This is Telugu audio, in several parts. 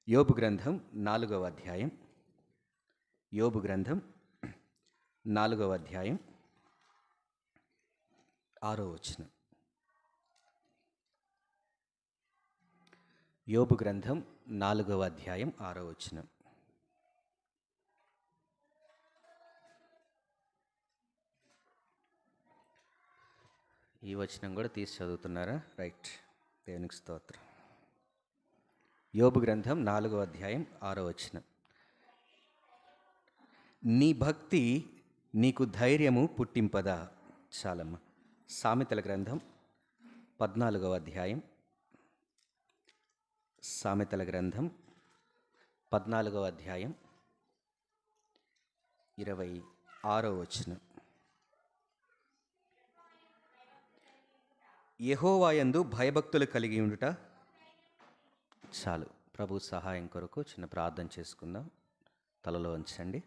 యోబు గ్రంథం 4వ అధ్యాయం. యోబు గ్రంథం 4వ అధ్యాయం 6వ వచనం. యోబు గ్రంథం 4వ అధ్యాయం 6వ వచనం. ఈ వచనం కూడా తీసి చదువుతున్నారా? రైట్, దేవునికి స్తోత్రం. యోబు గ్రంథం 4వ అధ్యాయం 6వ వచనం. నీ భక్తి నీకు ధైర్యము పుట్టింపదా. చాలమ్మ. సామెతల గ్రంథం 14వ అధ్యాయం. సామెతల గ్రంథం 14వ అధ్యాయం 26వ వచనం. యెహోవాయందు భయభక్తులు కలిగి ఉండుట చాలు. ప్రభు సహాయం కొరకు చిన్న ప్రార్థన చేసుకుందాం. తలలో ఉంచండి.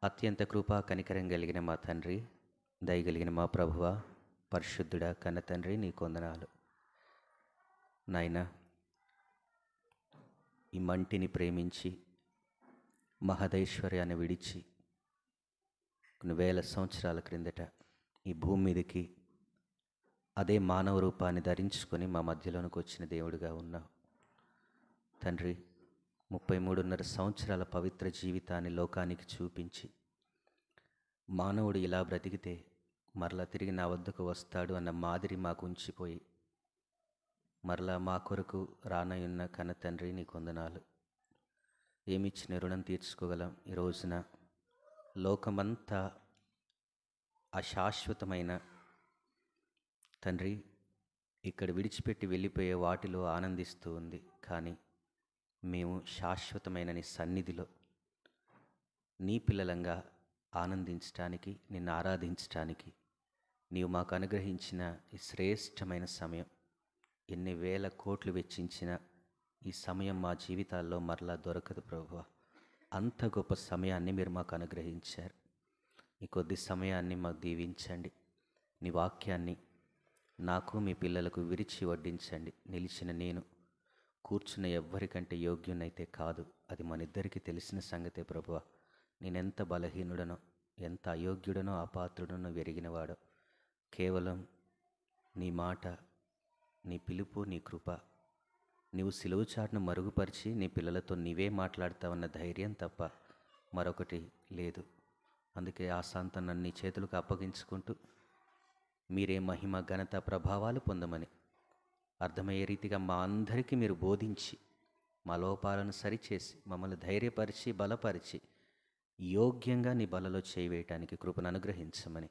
అత్యంత కృపా కనికరం కలిగిన మా తండ్రి, దయగలిగిన మా ప్రభువా, పరిశుద్ధుడా, కన్న తండ్రి, నీ కొందనాలు నాయనా. ఈ మంటిని ప్రేమించి మహదైశ్వర్యాన్ని విడిచి కొన్ని వేల సంవత్సరాల క్రిందట ఈ భూమి మీదకి అదే మానవ రూపాన్ని ధరించుకొని మా మధ్యలోనికి వచ్చిన దేవుడిగా ఉన్నావు తండ్రి. 33.5 సంవత్సరాల పవిత్ర జీవితాన్ని లోకానికి చూపించి మానవుడు ఇలా బ్రతికితే మరలా తిరిగి నా వద్దకు వస్తాడు అన్న మాదిరి మాకు ఉంచిపోయి మరలా మా కొరకు రానయున్న కన్న తండ్రి, నీ కొందనాలు. ఏమిచ్చిన రుణం తీర్చుకోగలం? ఈ రోజున లోకమంతా అశాశ్వతమైన తండ్రి ఇక్కడ విడిచిపెట్టి వెళ్ళిపోయే వాటిలో ఆనందిస్తూ ఉంది. కానీ మేము శాశ్వతమైన నీ సన్నిధిలో నీ పిల్లలంగా ఆనందించడానికి, నిన్ను ఆరాధించడానికి నీవు మాకు అనుగ్రహించిన ఈ శ్రేష్టమైన సమయం, ఎన్ని వేల కోట్లు వెచ్చించిన ఈ సమయం మా జీవితాల్లో మరలా దొరకదు ప్రభువా. అంత గొప్ప సమయాన్ని మీరు మాకు అనుగ్రహించారు. ఈ కొద్ది సమయాన్ని మాకు దీవించండి. నీ వాక్యాన్ని నాకు మీ పిల్లలకు విరిచి వడ్డించండి. నిలిచిన నేను కూర్చున్న ఎవ్వరికంటే యోగ్యునైతే కాదు, అది మనిద్దరికీ తెలిసిన సంగతే ప్రభువా. నేనెంత బలహీనుడనో, ఎంత అయోగ్యుడనో, అపాత్రుడనో ఎరిగినవాడో, కేవలం నీ మాట, నీ పిలుపు, నీ కృప, నీవు సిలువ చాటును మరుగుపరిచి నీ పిల్లలతో నీవే మాట్లాడతావన్న ధైర్యం తప్ప మరొకటి లేదు. అందుకే ఆ సంతానాన్ని నీ చేతులకు అప్పగించుకుంటూ మీరే మహిమ, ఘనత, ప్రభావాలు పొందమని అర్థమయ్యే రీతిగా మా అందరికీ మీరు బోధించి మా లోపాలను సరిచేసి మమ్మల్ని ధైర్యపరిచి బలపరిచి యోగ్యంగా నీ బలలో చేయవేయటానికి కృపను అనుగ్రహించమని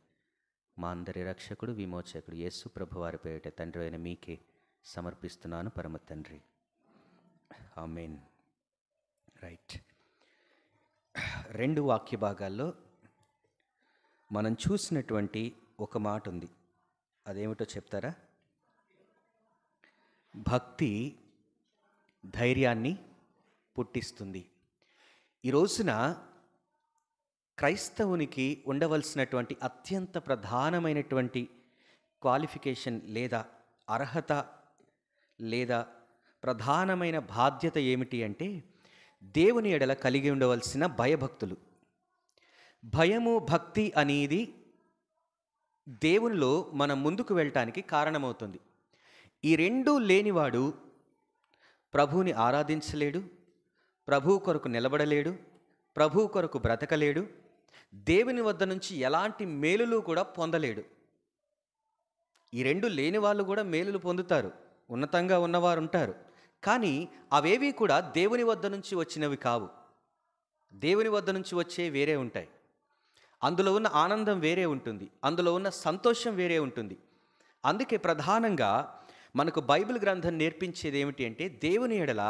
మా అందరి రక్షకుడు, విమోచకుడు యేసు ప్రభు వారి పేరిట తండ్రి అయిన మీకే సమర్పిస్తున్నాను పరమ తండ్రి. ఆమేన్. రైట్, 2 వాక్య భాగాల్లో మనం చూసినటువంటి ఒక మాట ఉంది. అదేమిటో చెప్తారా? భక్తి ధైర్యాన్ని పుట్టిస్తుంది. ఈ రోజున క్రైస్తవునికి ఉండవలసినటువంటి అత్యంత ప్రధానమైనటువంటి క్వాలిఫికేషన్ లేదా అర్హత లేదా ప్రధానమైన బాధ్యత ఏమిటి అంటే దేవుని ఎడల కలిగి ఉండవలసిన భయభక్తులు. భయము, భక్తి అనేది దేవునిలో మనం ముందుకు వెళ్ళటానికి కారణమవుతుంది. ఈ రెండూ లేనివాడు ప్రభువుని ఆరాధించలేడు, ప్రభువు కొరకు నిలబడలేడు, ప్రభువు కొరకు బ్రతకలేడు, దేవుని వద్ద నుంచి ఎలాంటి మేలులు కూడా పొందలేడు. ఈ రెండు లేని వాళ్ళు కూడా మేలులు పొందుతారు, ఉన్నతంగా ఉన్నవారు ఉంటారు. కానీ అవేవి కూడా దేవుని వద్ద నుంచి వచ్చినవి కావు. దేవుని వద్ద నుంచి వచ్చే వేరే ఉంటాయి. అందులో ఉన్న ఆనందం వేరే ఉంటుంది, అందులో ఉన్న సంతోషం వేరే ఉంటుంది. అందుకే ప్రధానంగా మనకు బైబిల్ గ్రంథం నేర్పించేది ఏమిటి అంటే దేవుని ఎడల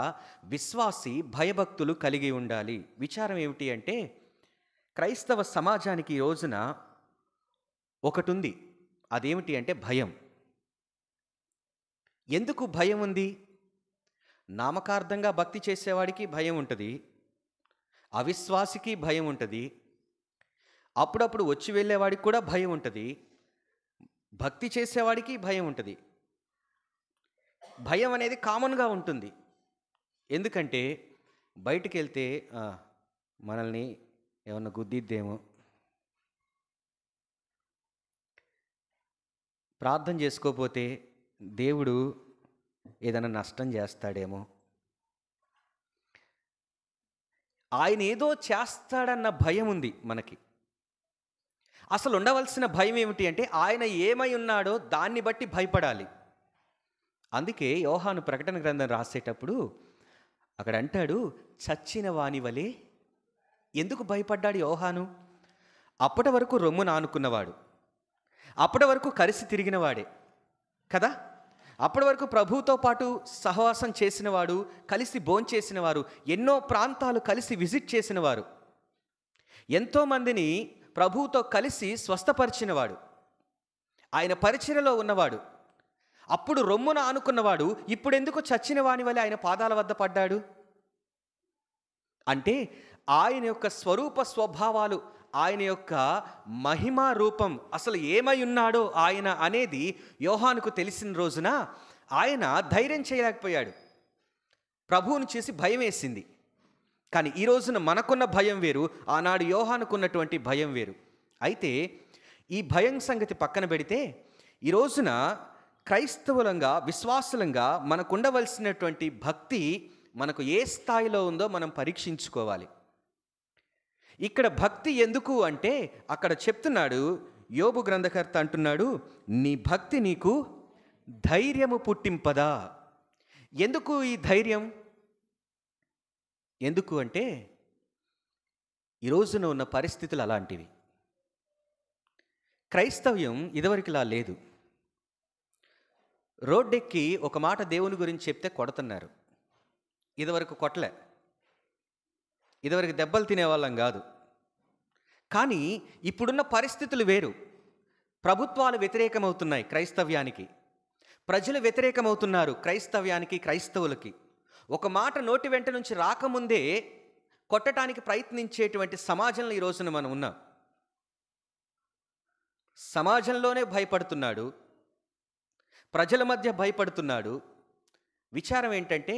విశ్వాసి భయభక్తులు కలిగి ఉండాలి. విచారం ఏమిటి అంటే క్రైస్తవ సమాజానికి ఈ రోజున ఒకటి ఉంది. అదేమిటి అంటే భయం. ఎందుకు భయం ఉంది? నామకార్థంగా భక్తి చేసేవాడికి భయం ఉంటుంది, అవిశ్వాసికి భయం ఉంటుంది, అప్పుడప్పుడు వచ్చి వెళ్ళేవాడికి కూడా భయం ఉంటుంది, భక్తి చేసేవాడికి భయం ఉంటుంది. భయం అనేది కామన్గా ఉంటుంది. ఎందుకంటే బయటికెళ్తే మనల్ని ఏమన్నా గుద్దిద్దేమో, ప్రార్థన చేసుకోపోతే దేవుడు ఏదైనా నష్టం చేస్తాడేమో, ఆయన ఏదో చేస్తాడన్న భయం ఉంది మనకి. అసలు ఉండవలసిన భయం ఏమిటి అంటే ఆయన ఏమై ఉన్నాడో దాన్ని బట్టి భయపడాలి. అందుకే యోహాను ప్రకటన గ్రంథం రాసేటప్పుడు అక్కడ అంటాడు, చచ్చిన వాని వలె. ఎందుకు భయపడ్డాడు యోహాను? అప్పటి వరకు రొమ్మున ఆనుకున్నవాడు, అప్పటి వరకు కలిసి తిరిగినవాడే కదా, అప్పటి వరకు ప్రభువుతో పాటు సహవాసం చేసినవాడు, కలిసి భోంచేసినవారు, ఎన్నో ప్రాంతాలు కలిసి విజిట్ చేసినవారు, ఎంతోమందిని ప్రభువుతో కలిసి స్వస్థపరిచినవాడు, ఆయన పరిచర్యలో ఉన్నవాడు. అప్పుడు రొమ్మున ఆనుకున్నవాడు ఇప్పుడు ఎందుకు చచ్చిన వాని వలె ఆయన పాదాల వద్ద పడ్డాడు? అంటే ఆయన యొక్క స్వరూప స్వభావాలు, ఆయన యొక్క మహిమా రూపం అసలు ఏమై ఉన్నాడో ఆయన అనేది యోహానుకు తెలిసిన రోజున ఆయన ధైర్యం చేయలేకపోయాడు. ప్రభువుని చూసి భయం వేసింది. కానీ ఈ రోజున మనకున్న భయం వేరు, ఆనాడు యోహానుకున్నటువంటి భయం వేరు. అయితే ఈ భయం సంగతి పక్కన పెడితే ఈ రోజున క్రైస్తవులంగా, విశ్వాసులంగా మనకు ఉండవలసినటువంటి భక్తి మనకు ఏ స్థాయిలో ఉందో మనం పరీక్షించుకోవాలి. ఇక్కడ భక్తి ఎందుకు అంటే అక్కడ చెప్తున్నాడు, యోబు గ్రంథకర్త అంటున్నాడు, నీ భక్తి నీకు ధైర్యము పుట్టింపదా. ఎందుకు ఈ ధైర్యం? ఎందుకు అంటే ఈ రోజున ఉన్న పరిస్థితులు అలాంటివి. క్రైస్తవ్యం ఇదివరకులా లేదు. రోడ్డెక్కి ఒక మాట దేవుని గురించి చెప్తే కొడుతున్నారు. ఇదివరకు కొట్టలే, ఇదివరకు దెబ్బలు తినేవాళ్ళం కాదు. కానీ ఇప్పుడున్న పరిస్థితులు వేరు. ప్రభుత్వాలు వ్యతిరేకమవుతున్నాయి క్రైస్తవ్యానికి, ప్రజలు వ్యతిరేకమవుతున్నారు క్రైస్తవ్యానికి, క్రైస్తవులకి. ఒక మాట నోటి వెంట నుంచి రాకముందే కొట్టడానికి ప్రయత్నించేటువంటి సమాజంలో ఈ రోజున మనం ఉన్నాం. సమాజంలోనే భయపడుతున్నాడు, ప్రజల మధ్య భయపడుతున్నాడు. విచారం ఏంటంటే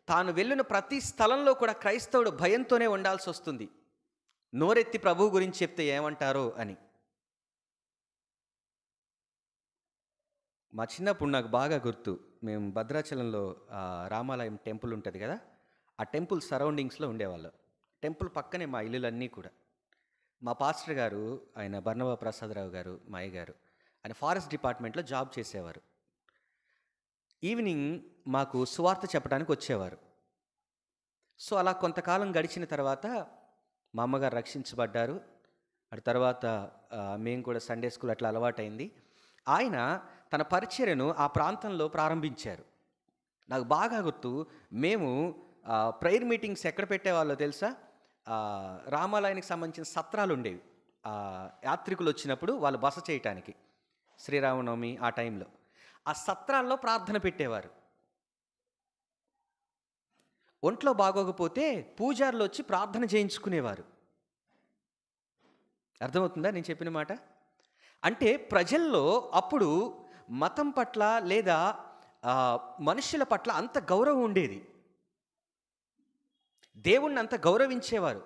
తాను వెళ్ళిన ప్రతి స్థలంలో కూడా క్రైస్తవుడు భయంతోనే ఉండాల్సి వస్తుంది. నోరెత్తి ప్రభువు గురించి చెప్తే ఏమంటారో అని. మా చిన్నప్పుడు నాకు బాగా గుర్తు, మేము భద్రాచలంలో రామాలయం టెంపుల్ ఉంటుంది కదా, ఆ టెంపుల్ సరౌండింగ్స్లో ఉండేవాళ్ళం. టెంపుల్ పక్కనే మా ఇల్లులన్నీ కూడా. మా పాస్టర్ గారు, ఆయన బర్నబా ప్రసాదరావు గారు, మా అయ్య గారు, ఆయన ఫారెస్ట్ డిపార్ట్మెంట్లో జాబ్ చేసేవారు. ఈవినింగ్ మాకు సువార్త చెప్పడానికి వచ్చేవారు. సో అలా కొంతకాలం గడిచిన తర్వాత మా అమ్మగారు రక్షించబడ్డారు. అటు తర్వాత మేము కూడా సండే స్కూల్ అట్లా అలవాటైంది. ఆయన తన పరిచర్యను ఆ ప్రాంతంలో ప్రారంభించారు. నాకు బాగా గుర్తు, మేము ప్రేయర్ మీటింగ్స్ ఎక్కడ పెట్టేవాళ్ళో తెలుసా? రామాలయానికి సంబంధించిన సత్రాలు ఉండేవి. యాత్రికులు వచ్చినప్పుడు వాళ్ళు బస చేయటానికి, శ్రీరామనవమి ఆ టైంలో ఆ సత్రాల్లో ప్రార్థన పెట్టేవారు. ఒంట్లో బాగోకపోతే పూజారులు వచ్చి ప్రార్థన చేయించుకునేవారు. అర్థమవుతుందా నేను చెప్పిన మాట? అంటే ప్రజల్లో అప్పుడు మతం పట్ల లేదా మనుషుల పట్ల అంత గౌరవం ఉండేది. దేవుణ్ణి అంత గౌరవించేవారు.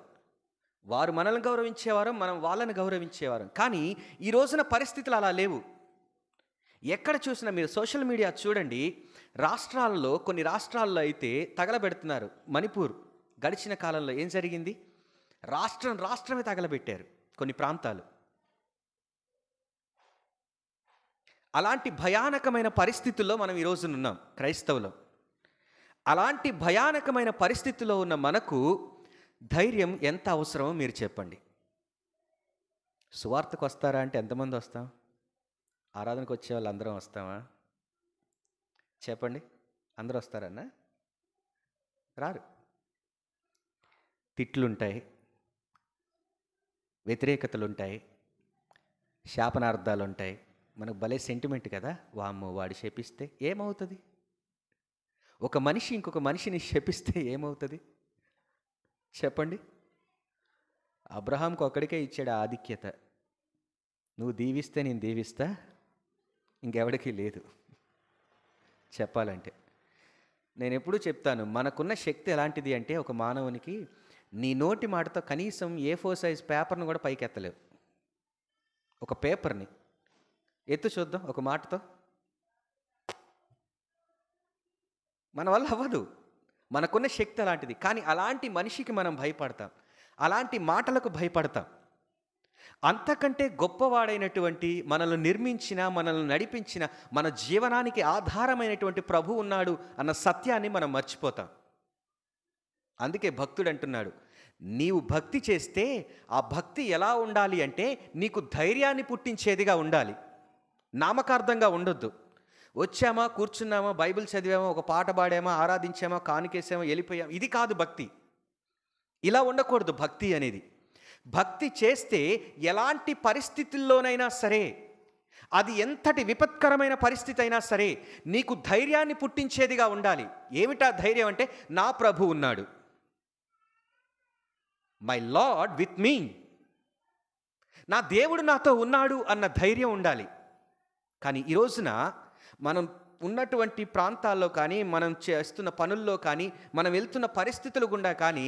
వారు మనల్ని గౌరవించేవారు, మనం వాళ్ళని గౌరవించేవారు. కానీ ఈ రోజున పరిస్థితులు అలా లేవు. ఎక్కడ చూసినా మీరు సోషల్ మీడియా చూడండి, రాష్ట్రాల్లో కొన్ని రాష్ట్రాల్లో అయితే తగలబెడుతున్నారు. మణిపూర్ గడిచిన కాలంలో ఏం జరిగింది? రాష్ట్రమే తగలబెట్టారు కొన్ని ప్రాంతాలు. అలాంటి భయానకమైన పరిస్థితుల్లో మనం ఈరోజు ఉన్నాం క్రైస్తవులం. అలాంటి భయానకమైన పరిస్థితుల్లో ఉన్న మనకు ధైర్యం ఎంత అవసరమో మీరు చెప్పండి. సువార్తకు వస్తారా అంటే ఎంతమంది వస్తాం? ఆరాధనకు వచ్చే వాళ్ళు అందరం వస్తామా? చెప్పండి, అందరూ వస్తారన్నా? రారు. తిట్లుంటాయి, వ్యతిరేకతలుంటాయి, శాపనార్థాలు ఉంటాయి. మనకు భలే సెంటిమెంట్ కదా, వామ్మో వాడు శపిస్తే ఏమవుతుంది? ఒక మనిషి ఇంకొక మనిషిని శపిస్తే ఏమవుతుంది చెప్పండి? అబ్రహాంకు ఒక్కడికే ఇచ్చాడు ఆధిక్యత. నువ్వు దీవిస్తే నేను దీవిస్తా, ఇంకెవడికి లేదు చెప్పాలంటే. నేను ఎప్పుడూ చెప్తాను, మనకున్న శక్తి ఎలాంటిది అంటే, ఒక మానవునికి నీ నోటి మాటతో కనీసం A4 సైజ్ పేపర్‌ని కూడా పైకెత్తలేవు. ఒక పేపర్‌ని ఎత్తు చూద్దాం ఒక మాటతో. మన వల్ల అవ్వదు. మనకున్న శక్తి అలాంటిది. కానీ అలాంటి మనిషికి మనం భయపడతాం. అలాంటి మాటలకు భయపడతాం. అంతకంటే గొప్పవాడైనటువంటి, మనల్ని నిర్మించిన, మనల్ని నడిపించిన, మన జీవనానికి ఆధారమైనటువంటి ప్రభువు ఉన్నాడు అన్న సత్యాన్ని మనం మర్చిపోతాం. అందుకే భక్తుడు అంటున్నాడు, నీవు భక్తి చేస్తే ఆ భక్తి ఎలా ఉండాలి అంటే, నీకు ధైర్యాన్ని పుట్టించేదిగా ఉండాలి. నామకార్థంగా ఉండొద్దు. వచ్చామా, కూర్చున్నామా, బైబిల్ చదివామా, ఒక పాట పాడామా, ఆరాధించామా, కానుకేసామా, వెళ్ళిపోయామా, ఇది కాదు భక్తి. ఇలా ఉండకూడదు భక్తి అనేది. భక్తి చేస్తే ఎలాంటి పరిస్థితుల్లోనైనా సరే, అది ఎంతటి విపత్కరమైన పరిస్థితి అయినా సరే, నీకు ధైర్యాన్ని పుట్టించేదిగా ఉండాలి. ఏమిటా ధైర్యం అంటే, నా ప్రభు ఉన్నాడు, మై లార్డ్ విత్ మీ, నా దేవుడు నాతో ఉన్నాడు అన్న ధైర్యం ఉండాలి. కానీ ఈ రోజున మనం ఉన్నటువంటి ప్రాంతాల్లో కానీ, మనం చేస్తున్న పనుల్లో కానీ, మనం వెళ్తున్న పరిస్థితుల గుండా కానీ,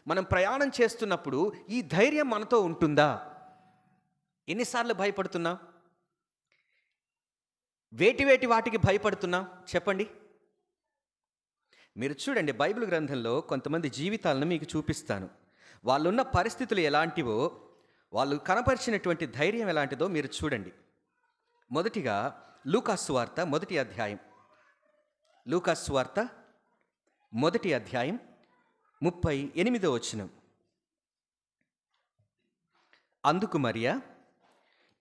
మనం ప్రయాణం చేస్తున్నప్పుడు ఈ ధైర్యం మనతో ఉంటుందా? ఎన్నిసార్లు భయపడుతున్నాం? వేటి వాటికి భయపడుతున్నాం చెప్పండి. మీరు చూడండి, బైబిల్ గ్రంథంలో కొంతమంది జీవితాలను మీకు చూపిస్తాను. వాళ్ళున్న పరిస్థితులు ఎలాంటివో, వాళ్ళు కనపరిచినటువంటి ధైర్యం ఎలాంటిదో మీరు చూడండి. మొదటిగా లూకాసు సువార్త మొదటి అధ్యాయం. లూకాసు సువార్త మొదటి అధ్యాయం 38వ వచనం. అందుకు మరియా,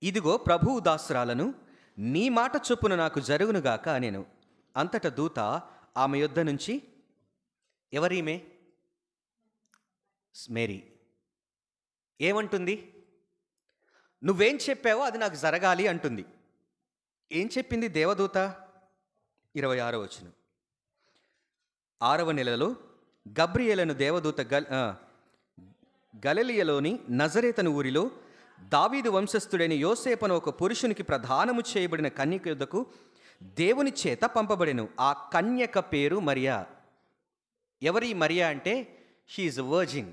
ఇదిగో ప్రభువు దాసురాలను, నీ మాట చొప్పున నాకు జరుగునుగాక అనెను. అంతట దూత ఆమె యొద్ద నుంచి, ఎవరీమే? మేరీ. ఏమంటుంది? నువ్వేం చెప్పావో అది నాకు జరగాలి అంటుంది. ఏం చెప్పింది దేవదూత? 26వ వచనం. 6వ నెలలో గబ్రియేలను దేవదూత గలిలయలోని నజరేతను ఊరిలో దావీదు వంశస్థుడైన యోసేపును ఒక పురుషునికి ప్రదానము చేయబడిన కన్యక యొద్దకు దేవుని చేత పంపబడెను. ఆ కన్యక పేరు మరియా. ఎవరి మరియా అంటే, she is a virgin.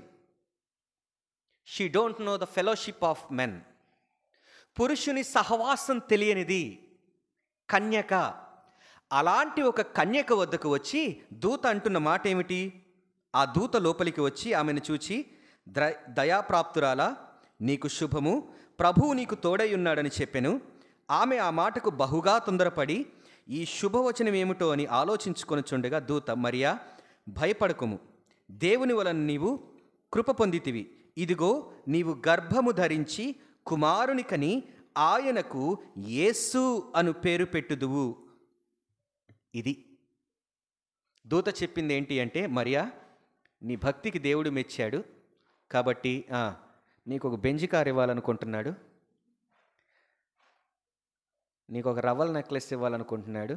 She don't know the fellowship of men. పురుషుని సహవాసం తెలియనిది కన్యక. అలాంటి ఒక కన్యక వద్దకు వచ్చి దూత అంటున్న మాట ఏమిటి? ఆ దూత లోపలికి వచ్చి ఆమెను చూచి, దయాప్రాప్తురాలా, నీకు శుభము, ప్రభువు నీకు తోడై ఉన్నాడని చెప్పెను. ఆమె ఆ మాటకు బహుగా తొందరపడి ఈ శుభవచనం ఏమిటో అని ఆలోచించుకొనుచుండగా దూత, మరియా, భయపడకుము, దేవుని వలన నీవు కృప పొందితివి. ఇదిగో, నీవు గర్భము ధరించి కుమారుని కని ఆయనకు యేసు అను పేరు పెట్టుదువు. ఇది దూత చెప్పింది. ఏంటి అంటే, మరియా, నీ భక్తికి దేవుడు మెచ్చాడు కాబట్టి నీకు ఒక బెంజ్ కార్ ఇవ్వాలనుకుంటున్నాడు, నీకు ఒక రవ్వల నెక్లెస్ ఇవ్వాలనుకుంటున్నాడు,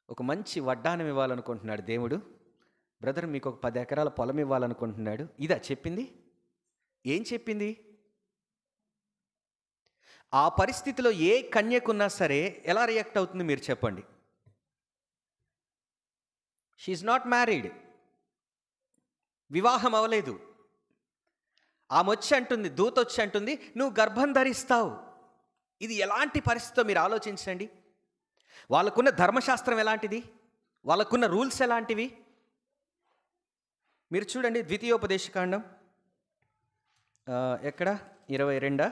ఒక మంచి వడ్డానం ఇవ్వాలనుకుంటున్నాడు దేవుడు. బ్రదర్, మీకు ఒక 10 ఎకరాల పొలం ఇవ్వాలనుకుంటున్నాడు. ఇదా చెప్పింది? ఏం చెప్పింది? ఆ పరిస్థితిలో ఏ కన్యకున్నా సరే ఎలా రియాక్ట్ అవుతుంది మీరు చెప్పండి. షీఈ్ నాట్ మ్యారీడ్, వివాహం అవ్వలేదు. ఆమె వచ్చి అంటుంది, దూత వచ్చి అంటుంది, నువ్వు గర్భం ధరిస్తావు. ఇది ఎలాంటి పరిస్థితితో మీరు ఆలోచించండి. వాళ్ళకున్న ధర్మశాస్త్రం ఎలాంటిది, వాళ్ళకున్న రూల్స్ ఎలాంటివి మీరు చూడండి. ద్వితీయోపదేశకాండం ఎక్కడ? 22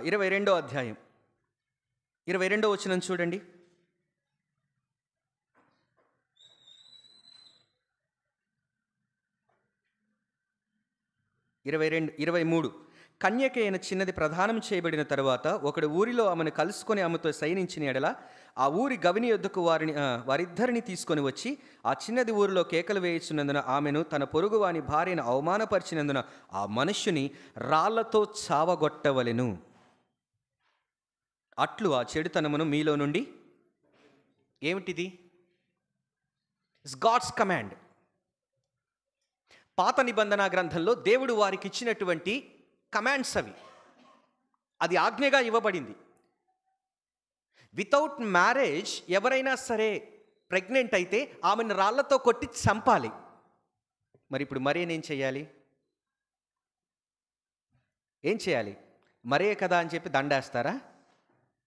22వ అధ్యాయం 22వ వచనం చూడండి. 23 కన్యక అయిన చిన్నది ప్రదానం చేయబడిన తరువాత ఒకడు ఊరిలో ఆమెను కలుసుకొని ఆమెతో శయనించిన ఎడల ఆ ఊరి గవిని యొద్దకు వారిద్దరిని తీసుకొని వచ్చి ఆ చిన్నది ఊరిలో కేకలు వేయుచున్నందున ఆమెను తన పొరుగువాని భార్యను అవమానపరిచినందున ఆ మనుష్యుని రాళ్లతో చావగొట్టవలెను. అట్లు ఆ చెడుతనమును మీలో నుండి, ఏమిటిది? It's God's command. పాత నిబంధన గ్రంథంలో దేవుడు వారికి ఇచ్చినటువంటి కమాండ్స్ అవి. అది ఆజ్ఞగా ఇవ్వబడింది. వితౌట్ మ్యారేజ్ ఎవరైనా సరే ప్రెగ్నెంట్ అయితే ఆమెను రాళ్లతో కొట్టి చంపాలి. మరి ఇప్పుడు మరియను ఏం చేయాలి? ఏం చేయాలి? మరే కదా అని చెప్పి దండేస్తారా?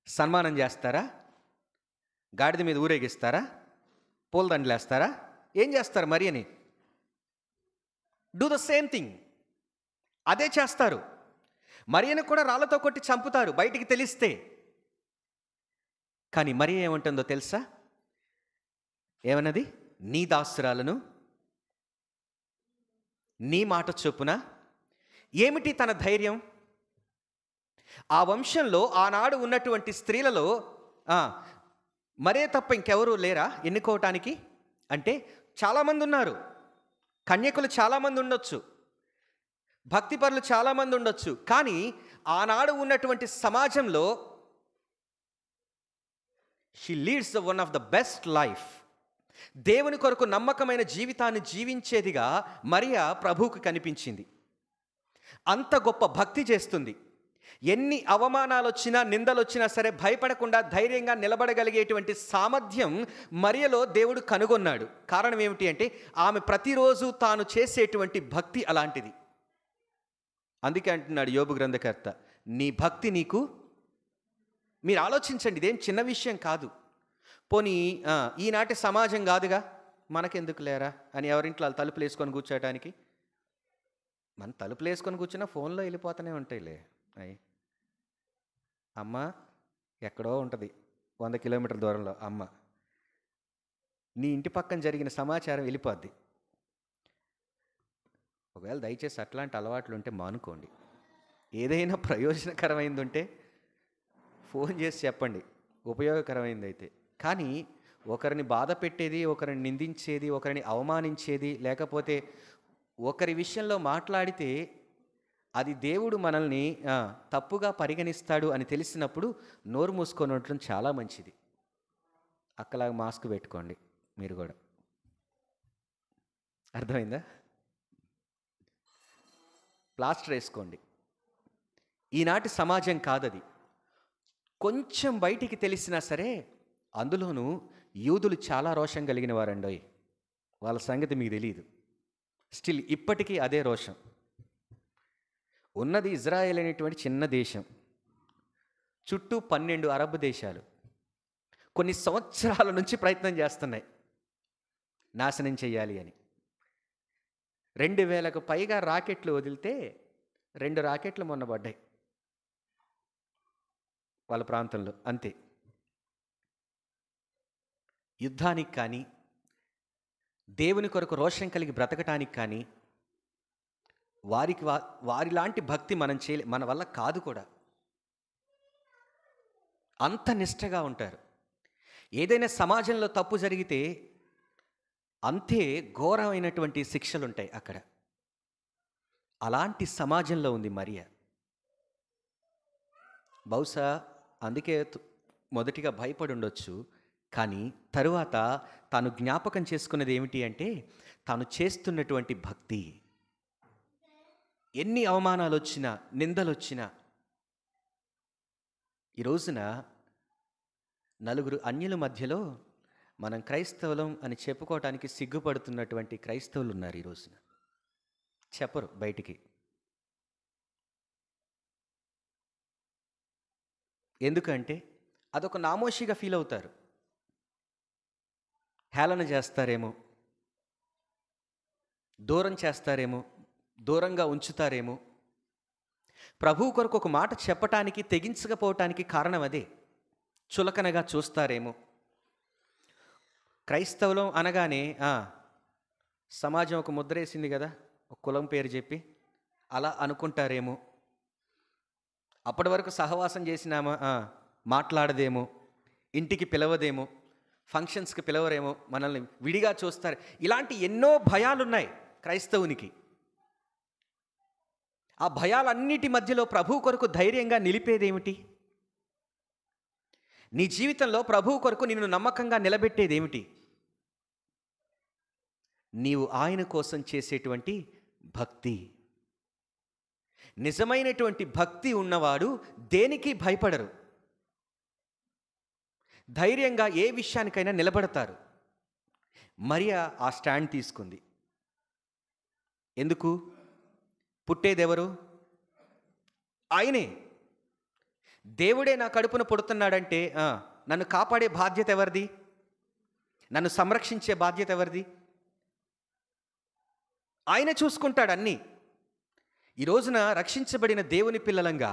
సన్మానం చేస్తారా? గాడిద మీద ఊరేగిస్తారా? పూలదండలేస్తారా? ఏం చేస్తారు మరియని? Do the same thing. అదే చేస్తారు. మరియను కూడా రాళ్లతో కొట్టి చంపుతారు బయటికి తెలిస్తే. కానీ మరి ఏమంటుందో తెలుసా? ఏమన్నది? నీ దాసురాలను నీ మాట చొప్పున. ఏమిటి తన ధైర్యం? ఆ వంశంలో ఆనాడు ఉన్నటువంటి స్త్రీలలో మరే తప్ప ఇంకెవరూ లేరా ఎన్నుకోవటానికి? అంటే చాలామంది ఉన్నారు. కన్యకులు చాలామంది ఉండొచ్చు, భక్తిపరులు చాలామంది ఉండొచ్చు. కానీ ఆనాడు ఉన్నటువంటి సమాజంలో she leads the one of the best life. దేవుని కొరకు నమ్మకమైన జీవితాన్ని జీవించేదిగా మరియా ప్రభువుకు కనిపించింది. అంత గొప్ప భక్తి చేస్తుంది. ఎన్ని అవమానాలు వచ్చినా నిందలు వచ్చినా సరే భయపడకుండా ధైర్యంగా నిలబడగలిగేటువంటి సామర్థ్యం మరియలో దేవుడు కనుగొన్నాడు. కారణం ఏమిటి అంటే ఆమె ప్రతిరోజు తాను చేసేటువంటి భక్తి అలాంటిది. అందుకే అంటున్నాడు యోబు గ్రంథకర్త, నీ భక్తి నీకు. మీరు ఆలోచించండి, ఇదేం చిన్న విషయం కాదు. పోనీ ఈనాటి సమాజం కాదుగా, మనకెందుకు లేరా అని ఎవరింట్లో వాళ్ళు తలుపులు వేసుకొని కూర్చోటానికి. మన తలుపులు వేసుకొని కూర్చున్నా ఫోన్లో వెళ్ళిపోతూనే ఉంటాయిలే. అయ్యి అమ్మ ఎక్కడో ఉంటుంది 100 కిలోమీటర్ల దూరంలో అమ్మ. నీ ఇంటి పక్కన జరిగిన సమాచారం వెళ్ళిపోద్ది. ఒకవేళ దయచేసి అట్లాంటి అలవాట్లు ఉంటే మానుకోండి. ఏదైనా ప్రయోజనకరమైంది ఉంటే ఫోన్ చేసి చెప్పండి, ఉపయోగకరమైంది అయితే. కానీ ఒకరిని బాధ పెట్టేది, ఒకరిని నిందించేది, ఒకరిని అవమానించేది, లేకపోతే ఒకరి విషయంలో మాట్లాడితే అది దేవుడు మనల్ని తప్పుగా పరిగణిస్తాడు అని తెలిసినప్పుడు నోరు మూసుకొని ఉండటం చాలా మంచిది. అక్కలాగా మాస్క్ పెట్టుకోండి మీరు కూడా. అర్థమైందా? ప్లాస్టర్ వేసుకోండి. ఈనాటి సమాజం కాదది. కొంచెం బయటికి తెలిసినా సరే, అందులోనూ యూదులు చాలా రోషం కలిగిన వారండోయ్. వాళ్ళ సంగతి మీకు తెలియదు. స్టిల్ ఇప్పటికీ అదే రోషం ఉన్నది. ఇజ్రాయెల్ అనేటువంటి చిన్న దేశం, చుట్టూ 12 అరబ్ దేశాలు కొన్ని సంవత్సరాల నుంచి ప్రయత్నం చేస్తున్నాయి నాశనం చేయాలి అని. 2000కు పైగా రాకెట్లు వదిలితే 2 రాకెట్లు మొన్న పడ్డాయి వాళ్ళ ప్రాంతంలో, అంతే. యుద్ధానికి కానీ దేవుని కొరకు రోషం కలిగి బ్రతకటానికి కానీ వారిలాంటి భక్తి మనం మన వల్ల కాదు కూడా. అంత నిష్టగా ఉంటారు. ఏదైనా సమాజంలో తప్పు జరిగితే అంతే ఘోరమైనటువంటి శిక్షలు ఉంటాయి అక్కడ. అలాంటి సమాజంలో ఉంది మరియా. బహుశా అందుకే మొదటిగా భయపడి ఉండొచ్చు. కానీ తరువాత తాను జ్ఞాపకం చేసుకున్నది ఏమిటి అంటే తాను చేస్తున్నటువంటి భక్తి. ఎన్ని అవమానాలు వచ్చినా, నిందలు వచ్చినా, ఈ రోజున నలుగురు అన్యుల మధ్యలో మనం క్రైస్తవులం అని చెప్పుకోవటానికి సిగ్గుపడుతున్నటువంటి క్రైస్తవులు ఉన్నారు ఈ రోజున. చెప్పరు బయటికి. ఎందుకంటే అదొక నామోషిగా ఫీల్ అవుతారు. హేళన చేస్తారేమో, దూరం చేస్తారేమో, దూరంగా ఉంచుతారేమో. ప్రభువు కొరకు ఒక మాట చెప్పటానికి తెగించకపోవటానికి కారణం అదే. చులకనగా చూస్తారేమో. క్రైస్తవులం అనగానే సమాజం ఒక ముద్రేసింది కదా, ఒక కులం పేరు చెప్పి, అలా అనుకుంటారేమో. అప్పటి వరకు సహవాసం చేసినామా మాట్లాడదేమో, ఇంటికి పిలవదేమో, ఫంక్షన్స్కి పిలవరేమో, మనల్ని విడిగా చూస్తారు. ఇలాంటి ఎన్నో భయాలున్నాయి క్రైస్తవునికి. ఆ భయాలన్నిటి మధ్యలో ప్రభువు కొరకు ధైర్యంగా నిలిపేదేమిటి? నీ జీవితంలో ప్రభువు కొరకు నిన్ను నమ్మకంగా నిలబెట్టేదేమిటి? నీవు ఆయన కోసం చేసేటువంటి భక్తి. నిజమైనటువంటి భక్తి ఉన్నవాడు దేనికి భయపడరు. ధైర్యంగా ఏ విషయానికైనా నిలబడతారు. మరియా ఆ స్టాండ్ తీసుకుంది. ఎందుకు? పుట్టేదెవరు? ఆయనే. దేవుడే నా కడుపున పుడుతున్నాడంటే నన్ను కాపాడే బాధ్యత ఎవరిది? నన్ను సంరక్షించే బాధ్యత ఎవరిది? ఆయన చూసుకుంటాడు అన్నీ. ఈ రోజున రక్షించబడిన దేవుని పిల్లలంగా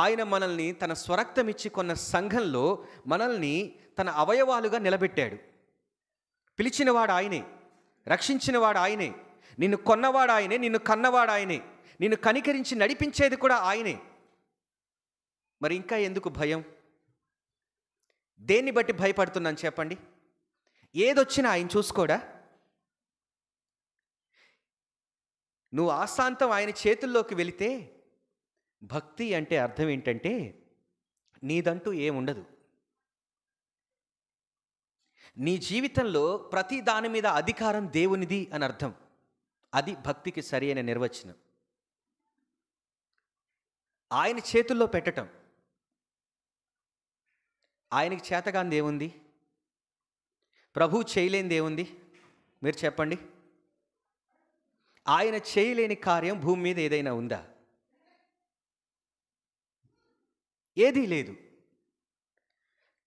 ఆయన మనల్ని తన స్వరక్తం ఇచ్చి కొన్న సంఘంలో మనల్ని తన అవయవాలుగా నిలబెట్టాడు. పిలిచినవాడు ఆయనే, రక్షించినవాడు ఆయనే, నిన్ను కొన్నవాడు ఆయనే, నిన్ను కన్నవాడు ఆయనే, నిన్ను కనికరించి నడిపించేది కూడా ఆయనే. మరి ఇంకా ఎందుకు భయం? దేన్ని బట్టి భయపడుతున్నాను చెప్పండి? ఏదొచ్చినా ఆయన చూసుకోడా? నువ్వు ఆశాంతం ఆయన చేతుల్లోకి వెళితే, భక్తి అంటే అర్థం ఏంటంటే నీదంటూ ఏముండదు. నీ జీవితంలో ప్రతి దాని మీద అధికారం దేవునిది అని అర్థం. అది భక్తికి సరి అయిన నిర్వచనం. ఆయన చేతుల్లో పెట్టటం. ఆయనకి చేతగాంది ఏముంది? ప్రభువు చేయలేనిది ఏముంది? మీరు చెప్పండి. ఆయన చేయలేని కార్యం భూమి మీద ఏదైనా ఉందా? ఏదీ లేదు.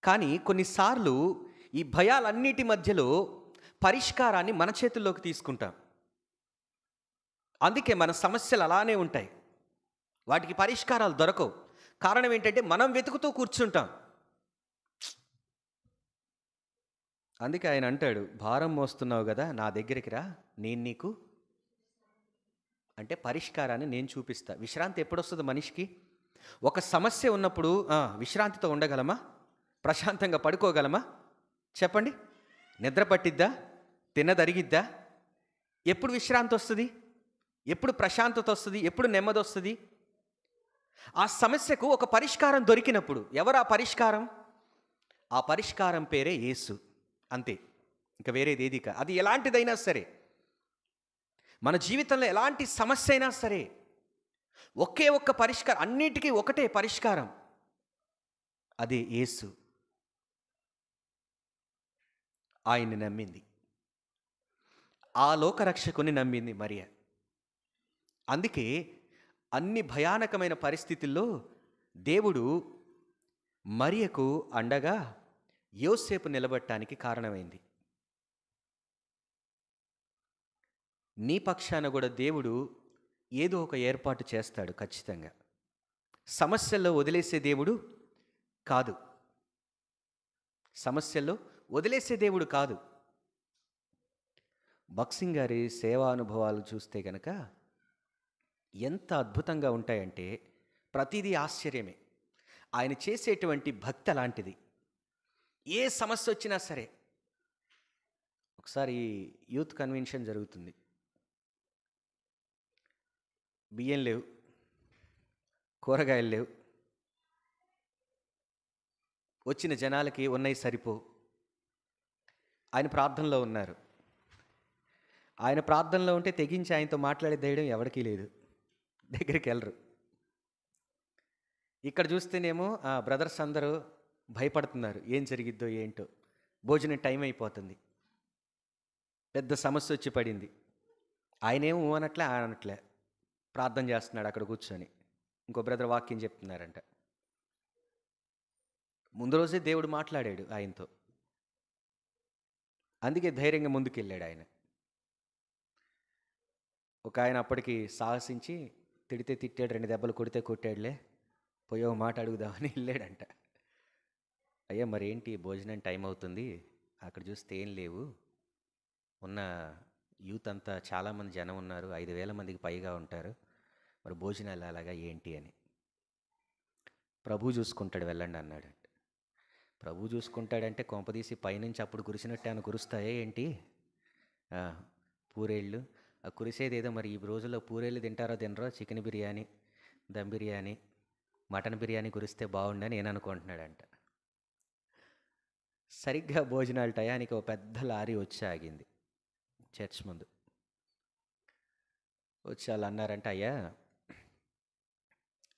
కానీ కొన్నిసార్లు ఈ భయాలన్నిటి మధ్యలో పరిష్కారాన్ని మన చేతుల్లోకి తీసుకుంటాం. అందుకే మన సమస్యలు అలానే ఉంటాయి, వాటికి పరిష్కారాలు దొరకవు. కారణం ఏంటంటే మనం వెతుకుతూ కూర్చుంటాం. అందుకే ఆయన అంటాడు, భారం మోస్తున్నావు కదా, నా దగ్గరికి రా, నేను నీకు అంటే పరిష్కారాన్ని నేను చూపిస్తా. విశ్రాంతి ఎప్పుడు వస్తుంది మనిషికి? ఒక సమస్య ఉన్నప్పుడు విశ్రాంతితో ఉండగలమా? ప్రశాంతంగా పడుకోగలమా? చెప్పండి. నిద్ర పట్టిద్దా? తిన్నదరిగిద్దా? ఎప్పుడు విశ్రాంతి వస్తుంది? ఎప్పుడు ప్రశాంతత వస్తుంది? ఎప్పుడు నెమ్మది వస్తుంది? ఆ సమస్యకు ఒక పరిష్కారం దొరికినప్పుడు. ఎవరు ఆ పరిష్కారం? ఆ పరిష్కారం పేరే యేసు. అంతే, ఇంకా వేరేది ఏది కాదు. అది ఎలాంటిదైనా సరే, మన జీవితంలో ఎలాంటి సమస్య అయినా సరే, ఒకే ఒక్క పరిష్కారం, అన్నిటికీ ఒకటే పరిష్కారం, అదే యేసు. ఆయన్ని నమ్మింది, ఆ లోకరక్షకుని నమ్మింది మరియ. అందుకే అన్ని భయానకమైన పరిస్థితుల్లో దేవుడు మరియకు అండగా యోసేపు నిలబడటానికి కారణమైంది. నీ పక్షాన కూడా దేవుడు ఏదో ఒక ఏర్పాటు చేస్తాడు ఖచ్చితంగా. సమస్యల్లో వదిలేసే దేవుడు కాదు. సమస్యల్లో వదిలేసే దేవుడు కాదు. భక్సింగ్ గారి సేవా అనుభవాలు చూస్తే కనుక ఎంత అద్భుతంగా ఉంటాయంటే ప్రతిదీ ఆశ్చర్యమే. ఆయన చేసేటువంటి భక్తి అలాంటిది. ఏ సమస్య వచ్చినా సరే. ఒకసారి యూత్ కన్వెన్షన్ జరుగుతుంది. బియ్యం లేవు, కూరగాయలు లేవు, వచ్చిన జనాలకి ఉన్నాయి సరిపో. ఆయన ప్రార్థనలో ఉన్నారు. ఆయన ప్రార్థనలో ఉంటే తెగించి ఆయనతో మాట్లాడే ధైర్యం ఎవరికీ లేదు, దగ్గరికి వెళ్ళరు. ఇక్కడ చూస్తేనేమో బ్రదర్స్ అందరూ భయపడుతున్నారు, ఏం జరిగిద్దో ఏంటో, భోజనం టైం అయిపోతుంది, పెద్ద సమస్య వచ్చి పడింది. ఆయనేమో అనట్లే అనట్లే ప్రార్థన చేస్తున్నాడు అక్కడ కూర్చొని. ఇంకో బ్రదర్ వాక్యం చెప్తున్నారంట. ముందు రోజే దేవుడు మాట్లాడాడు ఆయనతో, అందుకే ధైర్యంగా ముందుకెళ్ళాడు ఆయన. ఒక ఆయన అప్పటికి సాహసించి తిడితే తిట్టాడు, 2 దెబ్బలు కొడితే కొట్టాడులే, పోయో మాట అడుగుదామని వెళ్ళాడంట. అయ్యా మరేంటి, భోజనం టైం అవుతుంది, అక్కడ చూస్తే ఏం లేవు, ఉన్న యూత్ అంతా చాలామంది జనం ఉన్నారు, 5,000 మందికి పైగా ఉంటారు, మరి భోజనాలు అలాగా ఏంటి అని. ప్రభు చూసుకుంటాడు వెళ్ళండి అన్నాడు. ప్రభు చూసుకుంటాడంటే కొంపదీసి పైనుంచి అప్పుడు కురిసినట్టు ఆయన కురుస్తాయే ఏంటి? పూరేళ్ళు కురిసేది ఏదో. మరి ఈ రోజుల్లో పూరేళ్ళు తింటారో తినరో, చికెన్ బిర్యానీ, దమ్ బిర్యానీ, మటన్ బిర్యానీ కురిస్తే బాగుండని నేను అనుకుంటున్నాడంట. సరిగ్గా భోజనాల టయానికి ఒక పెద్ద లారీ వచ్చి ఆగింది చర్చ్ ముందు. వచ్చి వాళ్ళు అన్నారంట, అయ్యా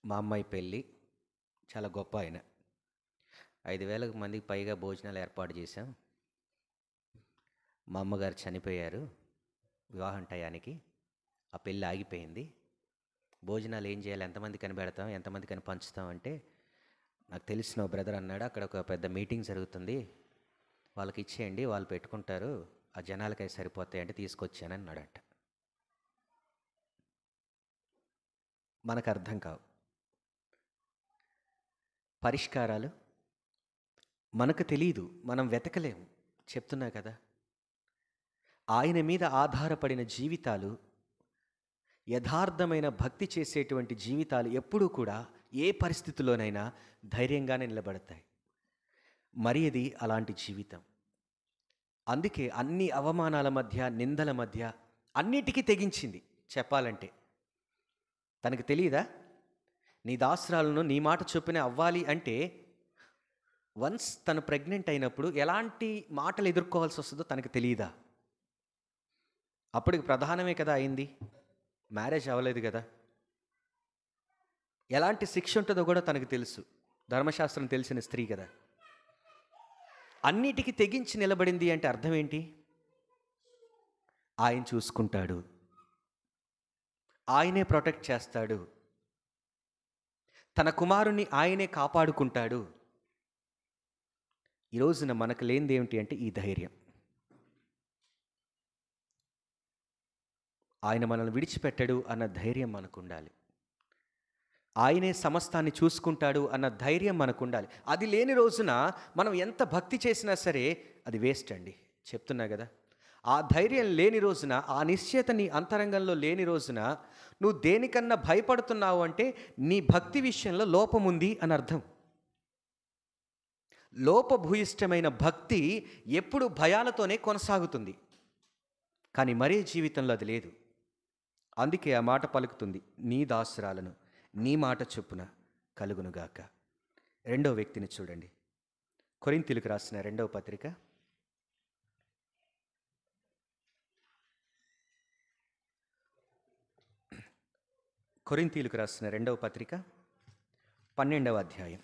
మా అమ్మాయి పెళ్ళి, చాలా గొప్ప ఆయన. 5,000 మందికి పైగా భోజనాలు ఏర్పాటు చేశాం. మా అమ్మగారు చనిపోయారు వివాహం టయానికి. ఆ పెళ్ళి ఆగిపోయింది. భోజనాలు ఏం చేయాలి, ఎంతమంది కనిపెడతాం, ఎంతమంది కని పంచుతాం అంటే, నాకు తెలిసిన ఓ బ్రదర్ అన్నాడు, అక్కడ ఒక పెద్ద మీటింగ్ జరుగుతుంది, వాళ్ళకి ఇచ్చేయండి, వాళ్ళు పెట్టుకుంటారు, ఆ జనాలకై సరిపోతాయి అంటే తీసుకొచ్చానని అన్నాడట. మనకు అర్థం కావు పరిష్కారాలు, మనకు తెలియదు, మనం వెతకలేము. చెప్తున్నా కదా, ఆయన మీద ఆధారపడిన జీవితాలు, యథార్థమైన భక్తి చేసేటువంటి జీవితాలు ఎప్పుడూ కూడా ఏ పరిస్థితిలోనైనా ధైర్యంగానే నిలబడతాయి. మరి అది అలాంటి జీవితం. అందుకే అన్ని అవమానాల మధ్య, నిందల మధ్య అన్నిటికీ తెగించింది. చెప్పాలంటే తనకు తెలియదా, నీ దాసురాలను నీ మాట చొప్పున అవ్వాలి అంటే, వన్స్ తను ప్రెగ్నెంట్ అయినప్పుడు ఎలాంటి మాటలు ఎదుర్కోవాల్సి వస్తుందో తనకు తెలియదా? అప్పటికి ప్రధానమే కదా అయింది, మ్యారేజ్ అవ్వలేదు కదా. ఎలాంటి శిక్ష ఉంటుందో కూడా తనకు తెలుసు, ధర్మశాస్త్రం తెలిసిన స్త్రీ కదా. అన్నిటికీ తెగించి నిలబడింది అంటే అర్థం ఏంటి? ఆయన చూసుకుంటాడు, ఆయనే ప్రొటెక్ట్ చేస్తాడు, తన కుమారుణ్ణి ఆయనే కాపాడుకుంటాడు. ఈ రోజున మనకు లేనిది ఏమిటి అంటే ఈ ధైర్యం. ఆయన మనల్ని విడిచిపెట్టడు అన్న ధైర్యం మనకు ఉండాలి. ఆయనే సమస్తాన్ని చూసుకుంటాడు అన్న ధైర్యం మనకు ఉండాలి. అది లేని రోజున మనం ఎంత భక్తి చేసినా సరే అది వేస్ట్ అండి. చెప్తున్నా కదా, ఆ ధైర్యం లేని రోజున, ఆ నిశ్చయత నీ అంతరంగంలో లేని రోజున నువ్వు దేనికన్నా భయపడుతున్నావు అంటే నీ భక్తి విషయంలో లోపం ఉంది అని అర్థం. లోపభూయిష్టమైన భక్తి ఎప్పుడు భయాలతోనే కొనసాగుతుంది, కానీ మరే జీవితంలో అది లేదు. అందుకే ఆ మాట పలుకుతుంది, నీ దాసురాలను నీ మాట చొప్పున కలుగునుగాక. రెండో వ్యక్తిని చూడండి, కొరింథీయులకు రాసిన రెండవ పత్రిక, కొరింథీయులకు రాసిన రెండవ పత్రిక 12వ అధ్యాయం,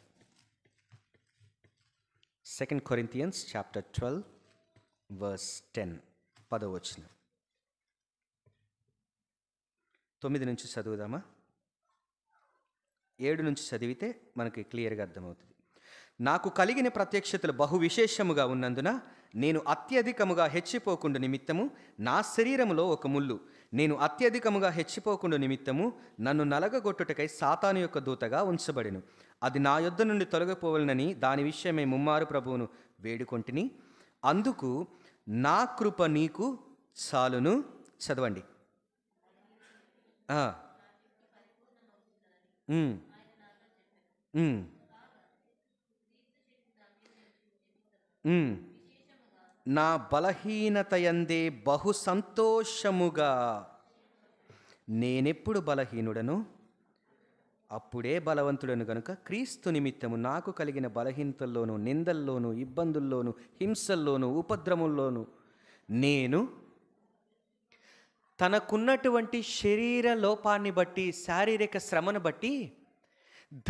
2 Corinthians chapter 12 verse 10, 10వ వచనం. 9 నుంచి చదువుదామా? 7 నుంచి చదివితే మనకి క్లియర్గా అర్థమవుతుంది. నాకు కలిగిన ప్రత్యక్షతలు బహు విశేషముగా ఉన్నందున నేను అత్యధికముగా హెచ్చిపోకుండా నిమిత్తము నా శరీరములో ఒక ముళ్ళు, నేను అత్యధికముగా హెచ్చిపోకుండా నిమిత్తము నన్ను నలగగొట్టుటకై సాతాను యొక్క దూతగా ఉంచబడెను. అది నా యొద్ద నుండి తొలగిపోవలనని దాని విషయమై ముమ్మారు ప్రభువును వేడుకొంటిని. అందుకు నా కృప నీకు చాలును. చదవండి. నా బలహీనతయందే బహు సంతోషముగా నేనెప్పుడు బలహీనుడను అప్పుడే బలవంతుడను గనుక క్రీస్తు నిమిత్తము నాకు కలిగిన బలహీనతల్లోనూ, నిందల్లోనూ, ఇబ్బందుల్లోనూ, హింసల్లోనూ, ఉపద్రవంలోనూ నేను తనకున్నటువంటి శరీర లోపాన్ని బట్టి, శారీరక శ్రమను బట్టి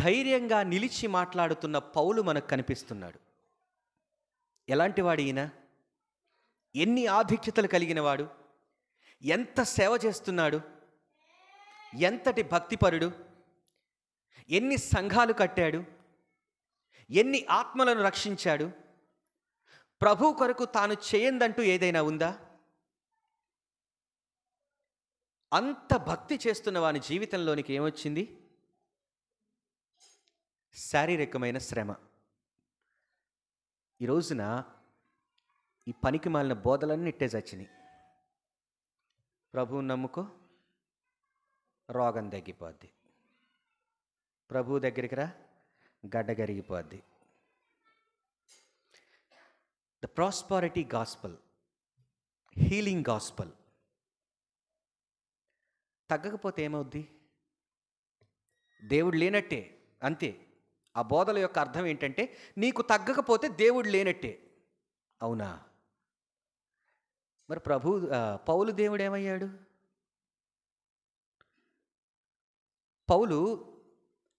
ధైర్యంగా నిలిచి మాట్లాడుతున్న పౌలు మనకు కనిపిస్తున్నాడు. ఎలాంటి వాడు ఈయన? ఎన్ని ఆధిక్యతలు కలిగిన వాడు, ఎంత సేవ చేస్తున్నాడు, ఎంతటి భక్తిపరుడు, ఎన్ని సంఘాలు కట్టాడు, ఎన్ని ఆత్మలను రక్షించాడు. ప్రభు కొరకు తాను చేయందంటూ ఏదైనా ఉందా? అంత భక్తి చేస్తున్న వాని జీవితంలోనికి ఏమొచ్చింది? శారీరకమైన శ్రమ. ఈ రోజున ఈ పనికి మాలిన బోధలన్నీ ఇట్టే చచ్చినాయి. ప్రభువుని నమ్ముకో, రోగం తగ్గిపోద్ది. ప్రభువు దగ్గరికి రా, గడ్డ కరిగిపోద్ది. The prosperity gospel, healing gospel తగ్గకపోతే ఏమవుద్ది? దేవుడు లేనట్టే, అంతే. ఆ బోధల యొక్క అర్థం ఏంటంటే నీకు తగ్గకపోతే దేవుడు లేనట్టే. అవునా? మరి పౌలు దేవుడు ఏమయ్యాడు? పౌలు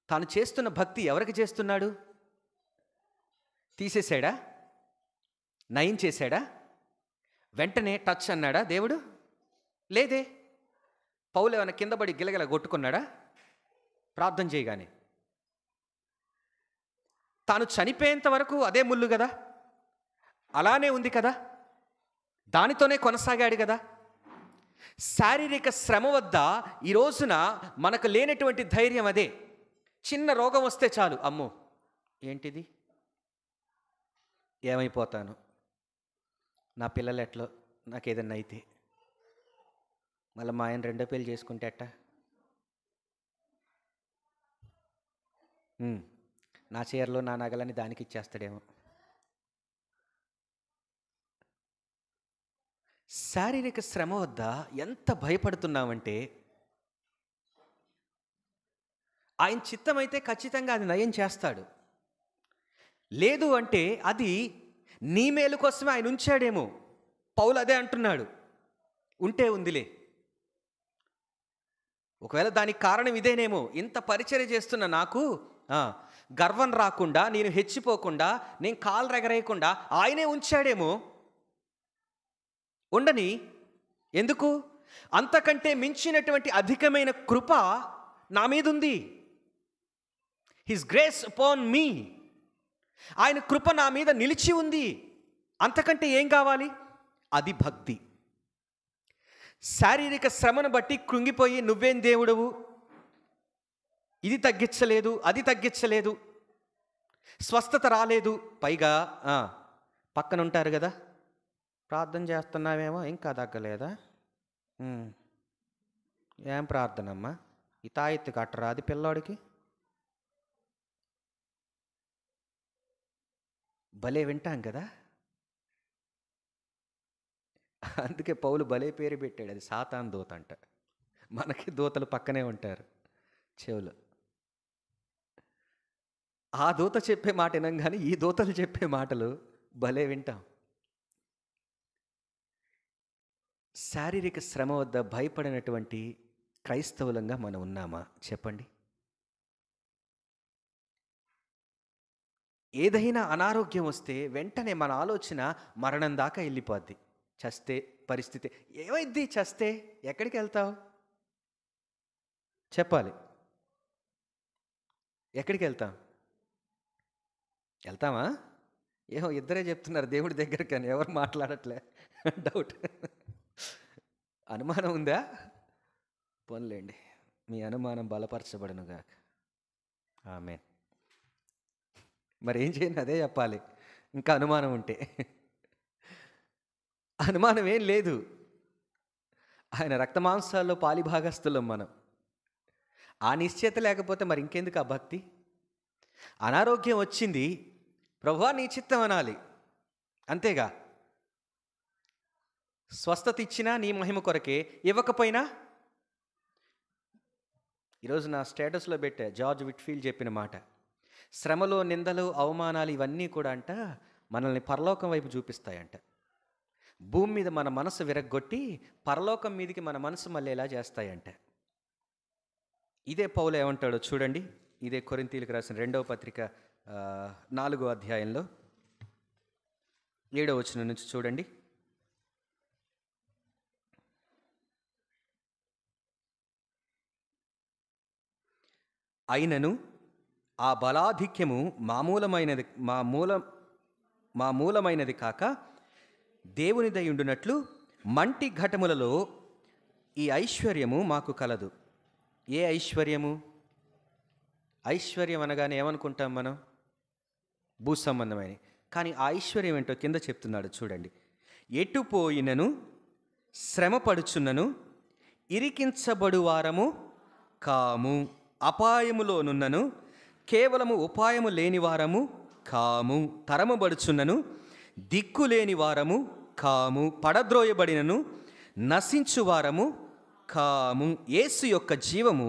తాను చేస్తున్న భక్తి ఎవరికి చేస్తున్నాడు? తీసేశాడా? నయం చేశాడా? వెంటనే టచ్ అన్నాడా దేవుడు? లేదే. పౌలు ఏమైనా కింద పడి గిలగిల కొట్టుకున్నాడా ప్రార్థన చేయగానే? తాను చనిపోయేంత వరకు అదే ముళ్ళు కదా, అలానే ఉంది కదా, దానితోనే కొనసాగాడు కదా. శారీరక శ్రమ వద్ద ఈ రోజున మనకు లేనటువంటి ధైర్యం అదే. చిన్న రోగం వస్తే చాలు, అమ్మో ఏంటిది, ఏమైపోతాను, నా పిల్లలు ఎట్లో, నాకు ఏదన్నా అయితే, మళ్ళీ మా ఆయన రెండో పెళ్లి చేసుకుంటే అట్ట, నా చీరలో నా నగలని దానికి ఇచ్చేస్తాడేమో. శారీరక శ్రమ వద్ద ఎంత భయపడుతున్నామంటే, ఆయన చిత్తమైతే ఖచ్చితంగా అది నయం చేస్తాడు. లేదు అంటే అది నీ మేలు కోసమే ఆయన ఉంచాడేమో. పౌలు అదే అంటున్నాడు, ఉంటే ఉందిలే. ఒకవేళ దానికి కారణం ఇదేనేమో, ఇంత పరిచర్య చేస్తున్న నాకు గర్వం రాకుండా, నేను హెచ్చిపోకుండా, నేను కాలు రెగరేయకుండా ఆయనే ఉంచాడేమో. ఉండని. ఎందుకు? అంతకంటే మించినటువంటి అధికమైన కృప నా మీద ఉంది. His grace upon me. ఆయన కృప నా మీద నిలిచి ఉంది. అంతకంటే ఏం కావాలి? అది భక్తి. శారీరక శ్రమను బట్టి కృంగిపోయి నువ్వేం దేవుడవు, ఇది తగ్గించలేదు, అది తగ్గించలేదు, స్వస్థత రాలేదు, పైగా పక్కన ఉంటారు కదా, ప్రార్థన చేస్తున్నావేమో ఇంకా తగ్గలేదా, ఏం ప్రార్థనమ్మా, ఈ తాయెత్తు కట్టరా అది పిల్లోడికి, భలే వింటాం కదా. అందుకే పౌలు భలే పేరు పెట్టాడు, అది సాతాను దూత అంట. మనకి దూతలు పక్కనే ఉంటారు చెవులు. ఆ దూత చెప్పే మాట వినంగానే ఈ దూతలు చెప్పే మాటలు భలే వింటాం. శారీరక శ్రమ వద్ద భయపడినటువంటి క్రైస్తవులంగా మనం ఉన్నామా చెప్పండి? ఏదైనా అనారోగ్యం వస్తే వెంటనే మన ఆలోచన మరణం దాకా వెళ్ళిపోద్ది. చస్తే పరిస్థితి ఏమైద్ది? చస్తే ఎక్కడికి వెళ్తావు చెప్పాలి. ఎక్కడికి వెళ్తామా? ఏమో ఇద్దరే చెప్తున్నారు దేవుడి దగ్గర, కానీ ఎవరు మాట్లాడట్లే. డౌట్, అనుమానం ఉందా? పోన్లేండి, మీ అనుమానం బలపరచబడునుగా. ఆమేన్. మరి ఏం చేయండి? అదే చెప్పాలి. ఇంకా అనుమానం ఉంటే. అనుమానం ఏం లేదు, ఆయన రక్తమాంసాల్లో పాలిభాగస్తులం మనం. ఆ నిశ్చయత లేకపోతే మరి ఇంకెందుకు ఆ భక్తి? అనారోగ్యం వచ్చింది, ప్రభువా నీ చిత్తం అనాలి, అంతేగా. స్వస్థత ఇచ్చినా నీ మహిమ కొరకే, ఇవ్వకపోయినా. ఈరోజు నా స్టేటస్లో పెట్టా జార్జ్ విట్ఫీల్డ్ చెప్పిన మాట. శ్రమలో, నిందలు, అవమానాలు ఇవన్నీ కూడా అంట మనల్ని పరలోకం వైపు చూపిస్తాయంట. భూమి మీద మన మనసు విరగ్గొట్టి పరలోకం మీదకి మన మనసు మళ్ళీ ఎలా చేస్తాయంట. ఇదే పౌలు ఏమంటాడో చూడండి. ఇదే కొరింథీయులకు రాసిన 2వ పత్రిక 4వ అధ్యాయంలో 7వ వచనం నుంచి చూడండి. అయినను ఆ బలాధిక్యము మూలమైనది కాక దేవునిదై ఉండునట్లు మంటి ఘటములలో ఈ ఐశ్వర్యము మాకు కలదు. ఏ ఐశ్వర్యము? ఐశ్వర్యం అనగానే ఏమనుకుంటాం మనం? భూ సంబంధమైన. కానీ ఆ ఐశ్వర్యం ఏంటో కింద చెప్తున్నాడు చూడండి. ఎటు పోయినను, శ్రమపడుచున్నను, ఇరికించబడు వారము కాము, అపాయములోనున్నను, కేవలము ఉపాయము లేని వారము కాము, తరమబడుచున్నను, దిక్కులేని వారము కాము, పడద్రోయబడినను, నశించువారము కాము. యేసు యొక్క జీవము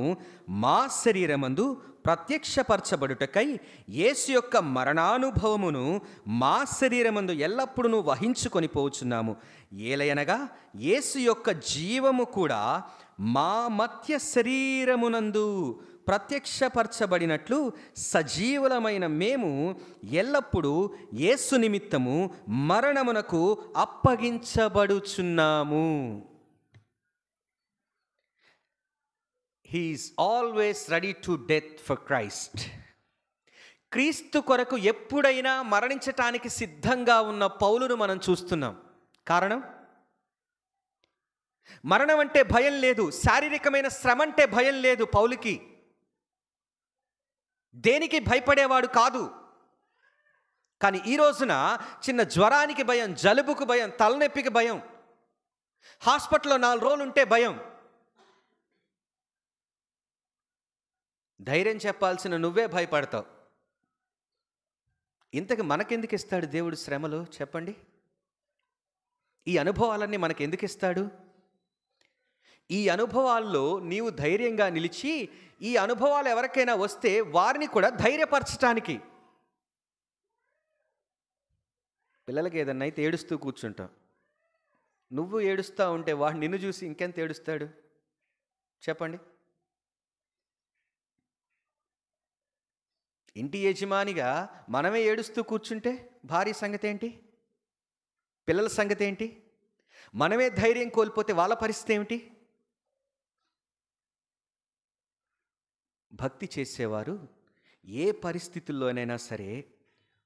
మా శరీరమందు ప్రత్యక్షపరచబడుటకై యేసు యొక్క మరణానుభవమును మా శరీరమందు ఎల్లప్పుడూ వహించుకొని పోచున్నాము. ఏలయనగా యేసు యొక్క జీవము కూడా మా మధ్య శరీరమునందు ప్రత్యక్షపరచబడినట్లు సజీవులమైన మేము ఎల్లప్పుడూ యేసు నిమిత్తము మరణమునకు అప్పగించబడుచున్నాము. He is always ready to death for Christ. క్రీస్తు కొరకు ఎప్పుడైనా మరణించటానికి సిద్ధంగా ఉన్న పౌలును మనం చూస్తున్నాం. కారణం, మరణం అంటే భయం లేదు, శారీరకమైన శ్రమ అంటే భయం లేదు పౌలుకి. దేనికి భయపడేవాడు కాదు. కానీ ఈ రోజున చిన్న జ్వరానికి భయం, జలుబుకు భయం, తలనొప్పికి భయం, హాస్పిటల్లో 4 రోజులు ఉంటే భయం. ధైర్యం చెప్పాల్సిన నువ్వే భయపడతావు. ఇంతకు మనకెందుకు ఇస్తాడు దేవుడు శ్రమలు చెప్పండి? ఈ అనుభవాలన్నీ మనకెందుకు ఇస్తాడు? ఈ అనుభవాల్లో నీవు ధైర్యంగా నిలిచి, ఈ అనుభవాలు ఎవరికైనా వస్తే వారిని కూడా ధైర్యపరచటానికి. పిల్లలకి ఏదన్నా అయితే ఏడుస్తూ కూర్చుంటాం. నువ్వు ఏడుస్తూ ఉంటే వాడు నిన్ను చూసి ఇంకెంత ఏడుస్తాడు చెప్పండి? ఇంటి యజమానిగా మనమే ఏడుస్తూ కూర్చుంటే భార్య సంగతి ఏంటి? పిల్లల సంగతి ఏంటి? మనమే ధైర్యం కోల్పోతే వాళ్ళ పరిస్థితి ఏమిటి? భక్తి చేసేవారు ఏ పరిస్థితుల్లోనైనా సరే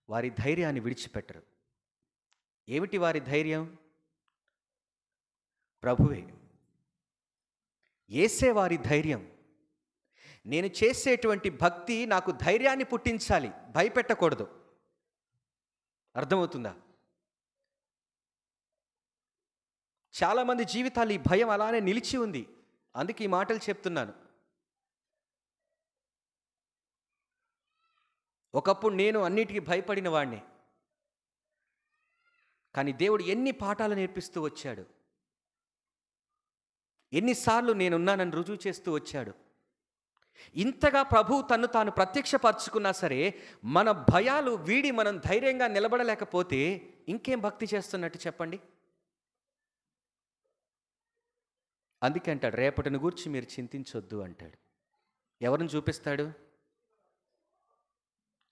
వారి ధైర్యాన్ని విడిచిపెట్టరు. ఏమిటి వారి ధైర్యం? ప్రభువే. యేసే వారి ధైర్యం. నేను చేసేటువంటి భక్తి నాకు ధైర్యాన్ని పుట్టించాలి, భయపెట్టకూడదు. అర్థమవుతుందా? చాలామంది జీవితాలు ఈ భయం అలానే నిలిచి ఉంది. అందుకే ఈ మాటలు చెప్తున్నాను. ఒకప్పుడు నేను అన్నిటికీ భయపడిన వాడిని. కానీ దేవుడు ఎన్ని పాఠాలు నేర్పిస్తూ వచ్చాడు, ఎన్నిసార్లు నేనున్నానని రుజువు చేస్తూ వచ్చాడు. ఇంతగా ప్రభువు తన్ను తాను ప్రత్యక్షపరచుకున్నా సరే మన భయాలు వీడి మనం ధైర్యంగా నిలబడలేకపోతే ఇంకేం భక్తి చేస్తున్నట్టు చెప్పండి? అందుకే అంటాడు, రేపటిని గూర్చి మీరు చింతించొద్దు అంటాడు. ఎవరిని చూపిస్తాడు?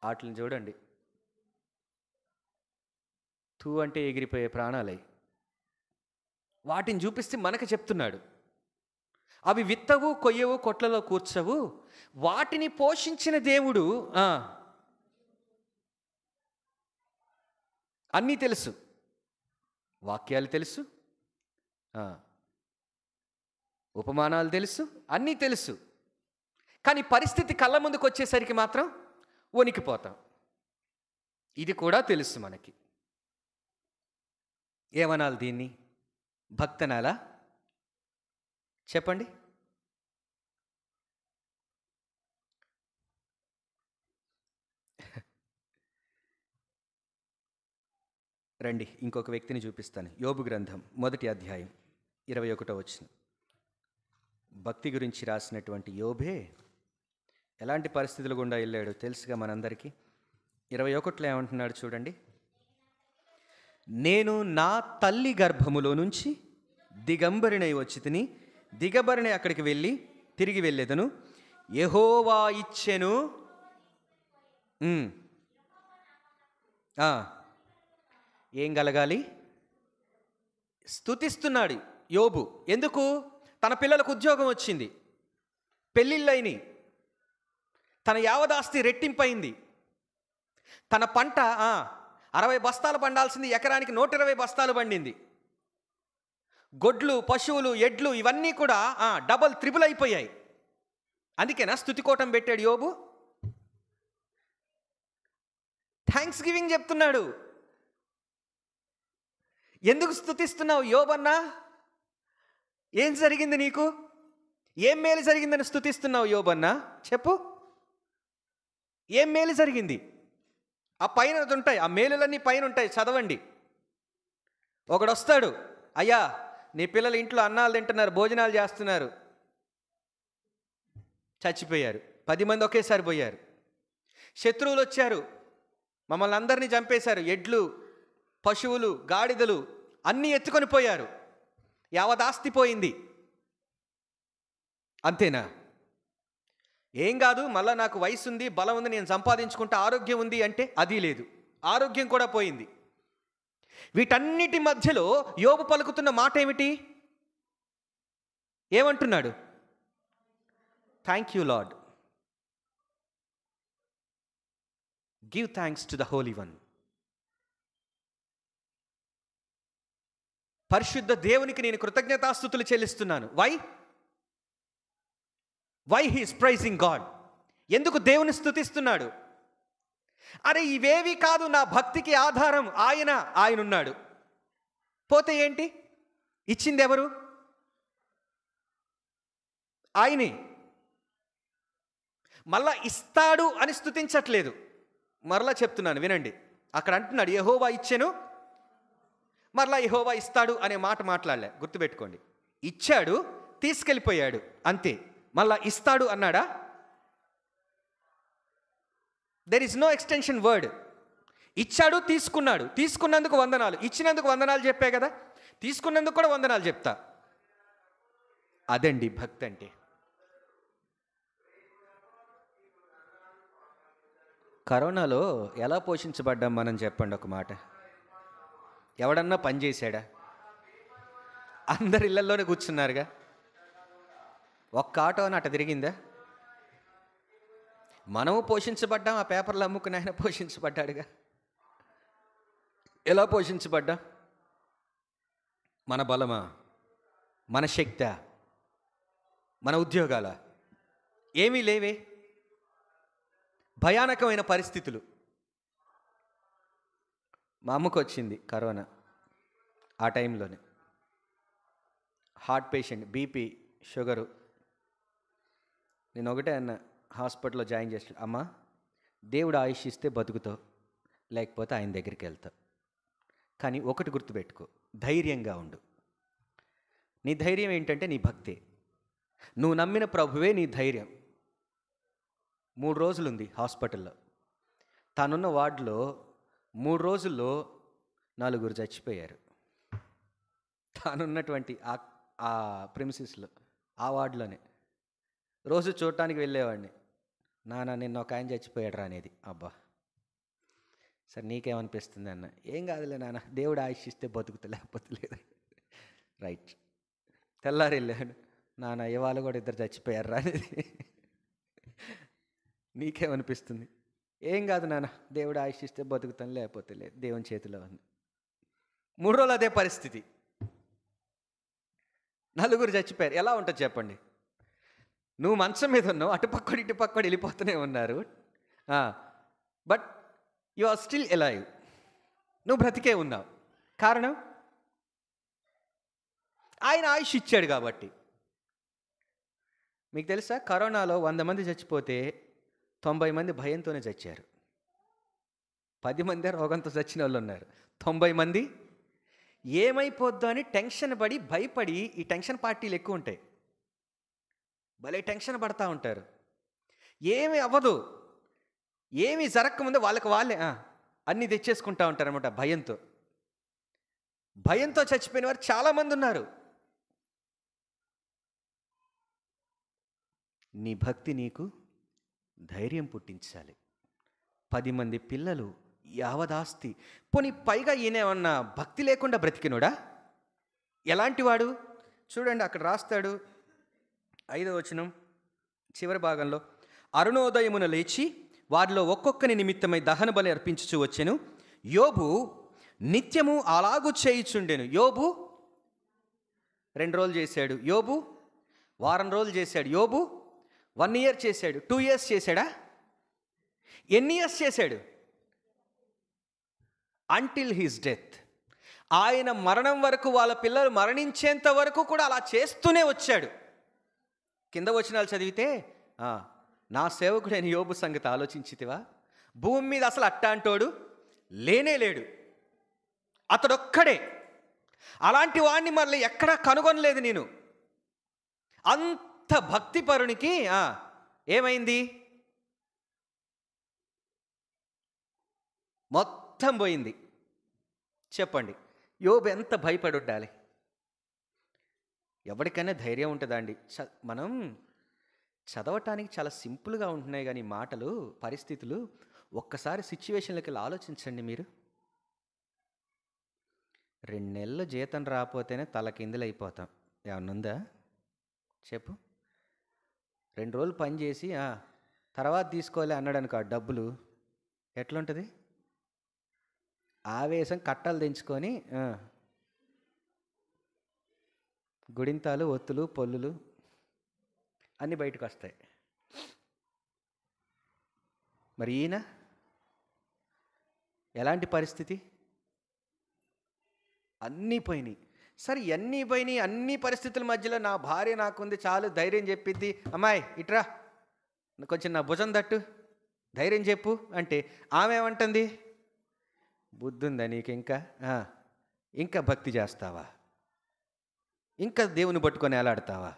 వాటిని చూడండి. తూ అంటే ఎగిరిపోయే ప్రాణాలై వాటిని చూపిస్తే మనకు చెప్తున్నాడు, అవి విత్తవు, కొయ్యవు, కొట్లలో కూర్చవు, వాటిని పోషించిన దేవుడు అన్నీ తెలుసు, వాక్యాలు తెలుసు, ఉపమానాలు తెలుసు, అన్నీ తెలుసు. కానీ పరిస్థితి కళ్ళ ముందుకు వచ్చేసరికి మాత్రం వణికిపోతాం. ఇది కూడా తెలుసు మనకి. ఏమనాలి దీన్ని? భక్తనాలా చెప్పండి? రండి, ఇంకొక వ్యక్తిని చూపిస్తాను. యోబు గ్రంథం 1వ అధ్యాయం 21వ వచనం. భక్తి గురించి రాసినటువంటి యోబే ఎలాంటి పరిస్థితులు గుండా వెళ్ళాడో తెలుసుగా మనందరికీ. 21లో ఏమంటున్నాడు చూడండి. నేను నా తల్లి గర్భములో నుంచి దిగంబరినై వచ్చి తిని, దిగబరిని అక్కడికి వెళ్ళి తిరిగి వెళ్ళేదను. యెహోవా ఇచ్చెను. ఏం కలగాలి? స్తుతిస్తున్నాడు యోబు. ఎందుకు? తన పిల్లలకు ఉద్యోగం వచ్చింది, పెళ్ళిళ్ళైని, తన యావదాస్తి రెట్టింపైంది, తన పంట 60 బస్తాలు పండాల్సింది ఎకరానికి 120 బస్తాలు పండింది. గొడ్లు, పశువులు, ఎడ్లు ఇవన్నీ కూడా డబల్ త్రిబుల్ అయిపోయాయి. అందుకేనా స్తుతికోటం పెట్టాడు యోబు. థ్యాంక్స్ గివింగ్ చెప్తున్నాడు. ఎందుకు స్తుతిస్తున్నావు యోబన్నా? ఏం జరిగింది నీకు? ఏం మేలు జరిగిందని స్తుతిస్తున్నావు యోబన్నా? చెప్పు, ఏం మేలు జరిగింది? ఆ పైన ఉంటాయి, ఆ మేలులన్నీ పైన ఉంటాయి, చదవండి. ఒకడు వస్తాడు, అయ్యా నీ పిల్లలు ఇంట్లో అన్నాలు తింటున్నారు, భోజనాలు చేస్తున్నారు, చచ్చిపోయారు, 10 మంది ఒకేసారి పోయారు. శత్రువులు వచ్చారు, మమ్మల్ని అందరినీ చంపేశారు, ఎడ్లు, పశువులు, గాడిదలు అన్నీ ఎత్తుకొని పోయారు, యావదాస్తి పోయింది. అంతేనా? ఏం కాదు, మళ్ళీ నాకు వయసు ఉంది, బలం ఉంది, నేను సంపాదించుకుంటే ఆరోగ్యం ఉంది అంటే అది లేదు. ఆరోగ్యం కూడా పోయింది. వీటన్నిటి మధ్యలో యోబు పలుకుతున్న మాట ఏమిటి? ఏమంటున్నాడు? Thank you Lord, give thanks to the holy one. పరిశుద్ధ దేవునికి నేను కృతజ్ఞతాస్తుతులు చెల్లిస్తున్నాను. Why he's praising God? ఎందుకు దేవుని స్తుతిస్తున్నాడు? అరే ఇవేవి కాదు నా భక్తికి ఆధారం, ఆయన ఉన్నాడు. పోతే ఏంటి? ఇచ్చింది ఎవరు? ఆయనే. మళ్ళా ఇస్తాడు అని స్తుతించట్లేదు. మరలా చెప్తున్నాను వినండి. అక్కడ అంటున్నాడు యెహోవా ఇచ్చెను, మరలా యెహోవా ఇస్తాడు అనే మాట మాట్లాడలే. గుర్తుపెట్టుకోండి, ఇచ్చాడు, తీసుకెళ్ళిపోయాడు, అంతే. మళ్ళా ఇస్తాడు అన్నాడా? There is no extension word. ఇచ్చాడు, తీసుకున్నాడు. తీసుకున్నందుకు వందనాలు, ఇచ్చినందుకు వందనాలు చెప్పే కదా, తీసుకున్నందుకు కూడా వందనాలు చెప్తా. అదండి భక్తి అంటే. కరోనాలో ఎలా పోషించబడ్డాం మనం చెప్పండి ఒక మాట. ఎవడన్నా పని చేశాడా? అందరు ఇళ్లలోనే కూర్చున్నారుగా. ఒక్క ఆటో అని అట తిరిగిందా? మనము పోషించబడ్డాం. ఆ పేపర్లు అమ్ముకుని ఆయన పోషించబడ్డాడుగా. ఎలా పోషించబడ్డా? మన బలమా, మన శక్తా, మన ఉద్యోగాల? ఏమీ లేవే. భయానకమైన పరిస్థితులు. మా అమ్మకు వచ్చింది కరోనా. ఆ టైంలోనే హార్ట్ పేషెంట్, బీపీ, షుగరు. నేను ఒకటే అన్న, హాస్పిటల్లో జాయిన్ చేసి, అమ్మ దేవుడు ఆయుష్ ఇస్తే బతుకుతావు, లేకపోతే ఆయన దగ్గరికి వెళ్తావు. కానీ ఒకటి గుర్తుపెట్టుకో, ధైర్యంగా ఉండు. నీ ధైర్యం ఏంటంటే నీ భక్తే. నువ్వు నమ్మిన ప్రభువే నీ ధైర్యం. 3 రోజులు ఉంది హాస్పిటల్లో. తానున్న వార్డులో 3 రోజుల్లో 4 చచ్చిపోయారు. తానున్నటువంటి ఆ ప్రిమిసిస్లో, ఆ వార్డులోనే. రోజు చూడటానికి వెళ్ళేవాడిని. నాన్న నిన్న ఒక ఆయన చచ్చిపోయాడు రా అనేది. అబ్బా సరే నీకేమనిపిస్తుంది అన్న. ఏం కాదులే నాన్న, దేవుడు ఆయుష్ ఇస్తే బతుకుతా, లేకపోతే లేదు. రైట్. తెల్లారి వెళ్ళాడు. నాన్న ఇవాళ కూడా 2 చచ్చిపోయారు రా అనేది. నీకేమనిపిస్తుంది? ఏం కాదు నాన్న, దేవుడు ఆయుష్ ఇస్తే బతుకుతాను, లేకపోతే లేదు, దేవుని చేతిలో ఉంది. 3 రోజులు అదే పరిస్థితి. 4 చచ్చిపోయారు. ఎలా ఉంటుంది చెప్పండి? నువ్వు మంచం మీద ఉన్నావు, అటుపక్కడు ఇటుపక్కడు వెళ్ళిపోతూనే ఉన్నారు. But you are still alive. నువ్వు బ్రతికే ఉన్నావు. కారణం ఆయన ఆయుష్ ఇచ్చాడు కాబట్టి. మీకు తెలుసా, కరోనాలో 100 మంది చచ్చిపోతే 90 మంది భయంతోనే చచ్చారు. 10 మందే రోగంతో చచ్చిన వాళ్ళు ఉన్నారు. 90 మంది ఏమైపోద్దో అని టెన్షన్ పడి, భయపడి, ఈ టెన్షన్ పార్టీలు ఎక్కువ ఉంటాయి, భలే టెన్షన్ పడతా ఉంటారు. ఏమి అవ్వదు, ఏమి జరగకముందే వాళ్ళే అన్నీ తెచ్చేసుకుంటా ఉంటారనమాట. భయంతో చచ్చిపోయిన వారు చాలామంది ఉన్నారు. నీ భక్తి నీకు ధైర్యం పుట్టించాలి. 10 మంది పిల్లలు, యావదాస్తి. పోనీ పైగా ఈయనేమన్నా భక్తి లేకుండా బ్రతికినోడా? ఎలాంటి వాడు? చూడండి అక్కడ రాస్తాడు 5వ వచనం చివరి భాగంలో, అరుణోదయమున లేచి వారిలో ఒక్కొక్కని నిమిత్తమై దహన బలి అర్పించుచూ వచ్చెను. యోబు నిత్యము అలాగూ చేయుచుండెను. యోబు 2 రోజులు చేశాడు. యోబు వారం రోజులు చేశాడు. యోబు 1 ఇయర్ చేశాడు. 2 ఇయర్స్ చేశాడా? ఎన్ని ఇయర్స్ చేశాడు? Until his death. ఆయన మరణం వరకు, వాళ్ళ పిల్లలు మరణించేంత వరకు కూడా అలా చేస్తూనే వచ్చాడు. కింద వచనాలు చదివితే, నా సేవకుడైన యోబు సంగతి ఆలోచించితివా? భూమి మీద అసలు అట్టాంటోడు లేనే లేడు, అతడొక్కడే. అలాంటి వాడిని మళ్ళీ ఎక్కడా కనుగొనలేదు నేను. అంత భక్తిపరునికి ఏమైంది? మొత్తం పోయింది. చెప్పండి, యోబు ఎంత భయపడి ఉండాలి? ఎవరికైనా ధైర్యం ఉంటుందా అండి? మనం చదవటానికి చాలా సింపుల్గా ఉంటున్నాయి కానీ ఈ మాటలు, పరిస్థితులు ఒక్కసారి సిచ్యువేషన్లోకి వెళ్ళి ఆలోచించండి మీరు. 2 నెలలు జీతం రాకపోతేనే తలకిందులైపోతాం. ఏమన్నా ఉందా చెప్పు? 2 రోజులు పని చేసి తర్వాత తీసుకోలే అన్నాడనుకో ఆ డబ్బులు, ఎట్లుంటుంది? ఆవేశం కట్టలు తెంచుకొని గుడింతాలు, ఒత్తులు, పొల్లులు అన్నీ బయటకు వస్తాయి. మరి ఈయన ఎలాంటి పరిస్థితి? అన్నీ పోయినాయి. సరే అన్నీ పోయినాయి, అన్ని పరిస్థితుల మధ్యలో నా భార్య నాకుంది చాలు ధైర్యం చెప్పిద్ది. అమ్మాయి ఇట్రా, కొంచెం నా భుజం తట్టు, ధైర్యం చెప్పు అంటే ఆమె ఏమంటుంది? బుద్ధి ఉందా నీకు? ఇంకా భక్తి చేస్తావా? ఇంకా దేవుని పట్టుకొని ఎలాడతావా?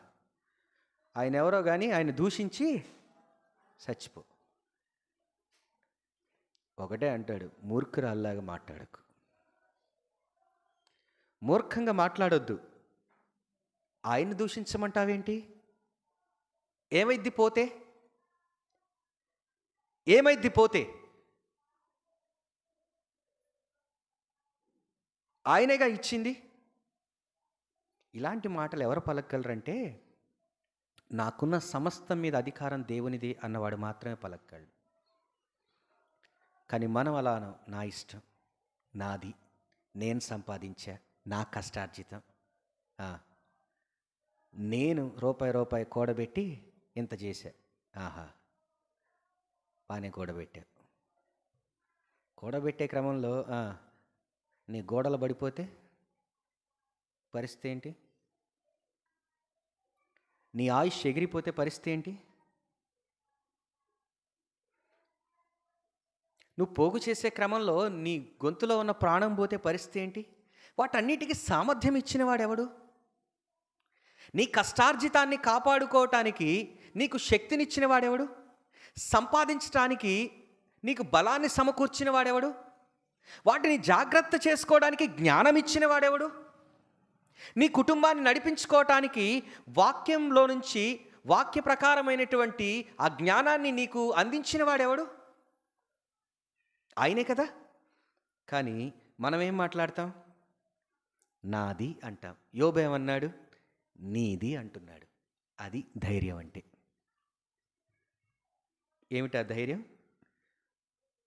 ఆయన ఎవరో కానీ ఆయన దూషించి చచ్చిపో. ఒకటే అంటాడు, మూర్ఖురాల్లాగా మాట్లాడకు, మూర్ఖంగా మాట్లాడొద్దు. ఆయన దూషించమంటావేంటి? ఏమైద్ది పోతే? ఏమైద్ది పోతే? ఆయనేగా ఇచ్చింది. ఇలాంటి మాటలు ఎవరు పలకగలరంటే, నాకున్న సమస్తం మీద అధికారం దేవునిది అన్నవాడు మాత్రమే పలకగలడు. కానీ మనం అలా అనం, నా ఇష్టం, నాది, నేను సంపాదించా, నా కష్టార్జితం, నేను రూపాయి కూడబెట్టి ఇంత చేశా. బాగానే కూడబెట్టే క్రమంలో నీ గోడలు పడిపోతే పరిస్థితి ఏంటి? నీ ఆయుష్ ఎగిరిపోతే పరిస్థితి ఏంటి? నువ్వు పోగు చేసే క్రమంలో నీ గొంతులో ఉన్న ప్రాణం పోతే పరిస్థితి ఏంటి? వాటన్నిటికీ సామర్థ్యం ఇచ్చిన వాడెవడు? నీ కష్టార్జితాన్ని కాపాడుకోవటానికి నీకు శక్తినిచ్చిన వాడెవడు? సంపాదించటానికి నీకు బలాన్ని సమకూర్చిన వాడెవడు? వాటిని జాగ్రత్త చేసుకోవడానికి జ్ఞానం ఇచ్చిన వాడెవడు? నీ కుటుంబాన్ని నడిపించుకోవటానికి వాక్యంలో నుంచి వాక్య ప్రకారమైనటువంటి ఆ జ్ఞానాన్ని నీకు అందించిన వాడెవడు? ఆయనే కదా. కానీ మనం ఏం మాట్లాడతాం? నాది అంటాం. యోబు ఏమన్నాడు? నీది అంటున్నాడు. అది ధైర్యం అంటే. ఏమిటా ధైర్యం?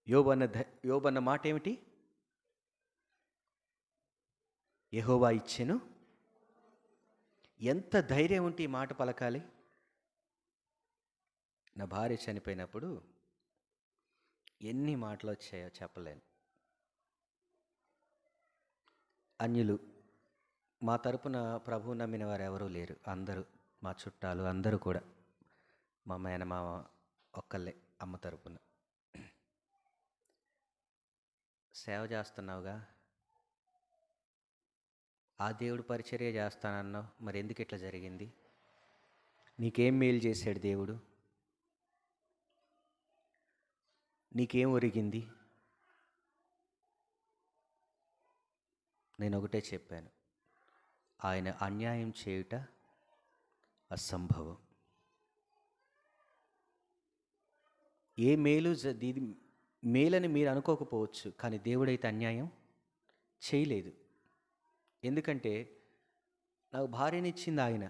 యోబు అన్న మాట ఏమిటి? యెహోవా ఇచ్చెను. ఎంత ధైర్యం ఉంటే ఈ మాట పలకాలి? నా భార్య చనిపోయినప్పుడు ఎన్ని మాటలు వచ్చాయో చెప్పలేను. అన్యులు, మా తరపున ప్రభువు నమ్మిన వారు ఎవరూ లేరు. అందరూ మా చుట్టాలు, అందరూ కూడా మా మేనమామ ఒక్కళ్ళే అమ్మ తరపున. సేవ చేస్తున్నావుగా, ఆ దేవుడు పరిచర్య చేస్తానన్నావు, మరి ఎందుకు ఇట్లా జరిగింది? నీకేం మేలు చేశాడు దేవుడు? నీకేం ఒరిగింది? నేను ఒకటే చెప్పాను, ఆయన అన్యాయం చేయుట అసంభవం. ఏ మేలు ఇది మేలని మీరు అనుకోకపోవచ్చు, కానీ దేవుడైతే అన్యాయం చేయలేదు. ఎందుకంటే నాకు భార్యనిచ్చింది ఆయన,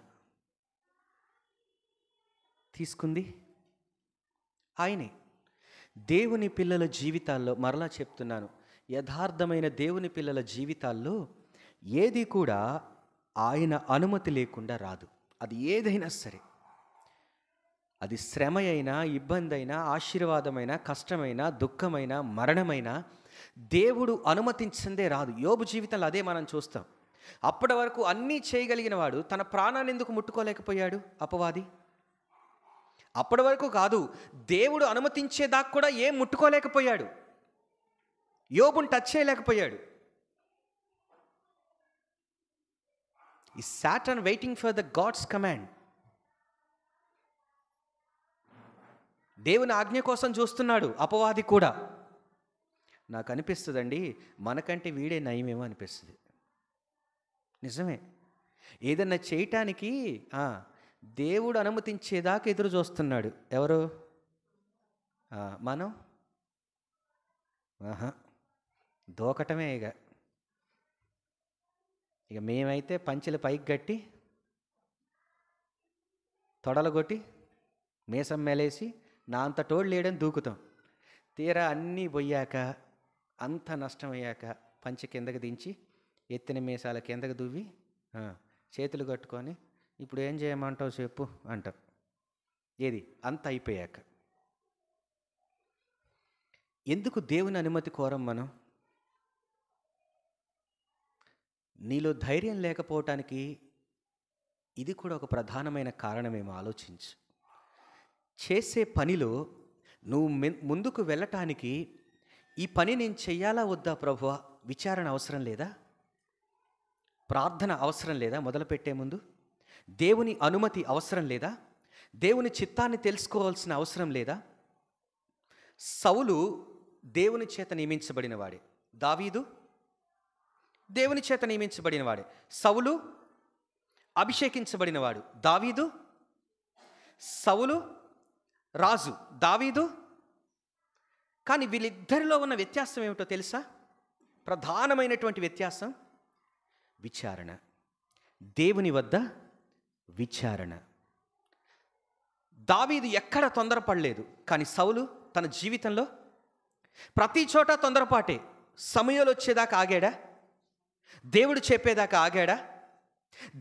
తీసుకుంది ఆయనే. దేవుని పిల్లల జీవితాల్లో, మరలా చెప్తున్నాను, యథార్థమైన దేవుని పిల్లల జీవితాల్లో ఏది కూడా ఆయన అనుమతి లేకుండా రాదు. అది ఏదైనా సరే, అది శ్రమ అయినా, ఇబ్బంది అయినా, ఆశీర్వాదమైనా, కష్టమైనా, దుఃఖమైనా, మరణమైనా దేవుడు అనుమతించిందే రాదు. యోబు జీవితంలో అదే మనం చూస్తాం. అప్పటి వరకు అన్నీ చేయగలిగిన వాడు తన ప్రాణాన్ని ఎందుకు ముట్టుకోలేకపోయాడు? అపవాది. అప్పటి వరకు కాదు, దేవుడు అనుమతించేదాకా కూడా ఏం ముట్టుకోలేకపోయాడు. యోబుని టచ్ చేయలేకపోయాడు. ఈ Satan waiting for the God's command. దేవుని ఆజ్ఞ కోసం చూస్తున్నాడు అపవాది కూడా. నాకు అనిపిస్తుందండి, మనకంటే వీడే నయమేమో అనిపిస్తుంది. నిజమే. ఏదన్నా చేయటానికి దేవుడు అనుమతించేదాకా ఎదురు చూస్తున్నాడు. ఎవరు? మనం ఆహా దూకటమే ఇక మేమైతే పంచెలు పైకి కట్టి తొడలు కొట్టి మీసం మేలేసి నా అంత తోడు లేడని దూకుతాం. తీరా అన్నీ పోయాక అంత నష్టమయ్యాక పంచె కిందకి దించి ఎత్తిన మీసాల కిందకి దువ్వి చేతులు కట్టుకొని ఇప్పుడు ఏం చేయమంటావు చెప్పు అంటాం. ఏది అంత అయిపోయాక. ఎందుకు దేవుని అనుమతి కోరం మనం? నీలో ధైర్యం లేకపోవటానికి ఇది కూడా ఒక ప్రధానమైన కారణమేమో ఆలోచించు. చేసే పనిలో నువ్వు ముందుకు వెళ్ళటానికి ఈ పని నేను చెయ్యాలా వద్దా ప్రభువా విచారణ అవసరం లేదా? ప్రార్థన అవసరం లేదా? మొదలుపెట్టే ముందు దేవుని అనుమతి అవసరం లేదా? దేవుని చిత్తాన్ని తెలుసుకోవాల్సిన అవసరం లేదా? సౌలు దేవుని చేత నియమించబడినవాడే. దావీదు దేవుని చేత నియమించబడినవాడే. సౌలు అభిషేకించబడినవాడు. దావీదు సౌలు రాజు, దావీదు. కానీ వీళ్ళిద్దరిలో ఉన్న వ్యత్యాసం ఏమిటో తెలుసా? ప్రధానమైనటువంటి వ్యత్యాసం విచారణ. దేవుని వద్ద విచారణ. దావీదు ఎక్కడ తొందరపడలేదు, కానీ సౌలు తన జీవితంలో ప్రతి చోట తొందరపాటే. సమయాలు వచ్చేదాకా ఆగాడా? దేవుడు చెప్పేదాకా ఆగాడా?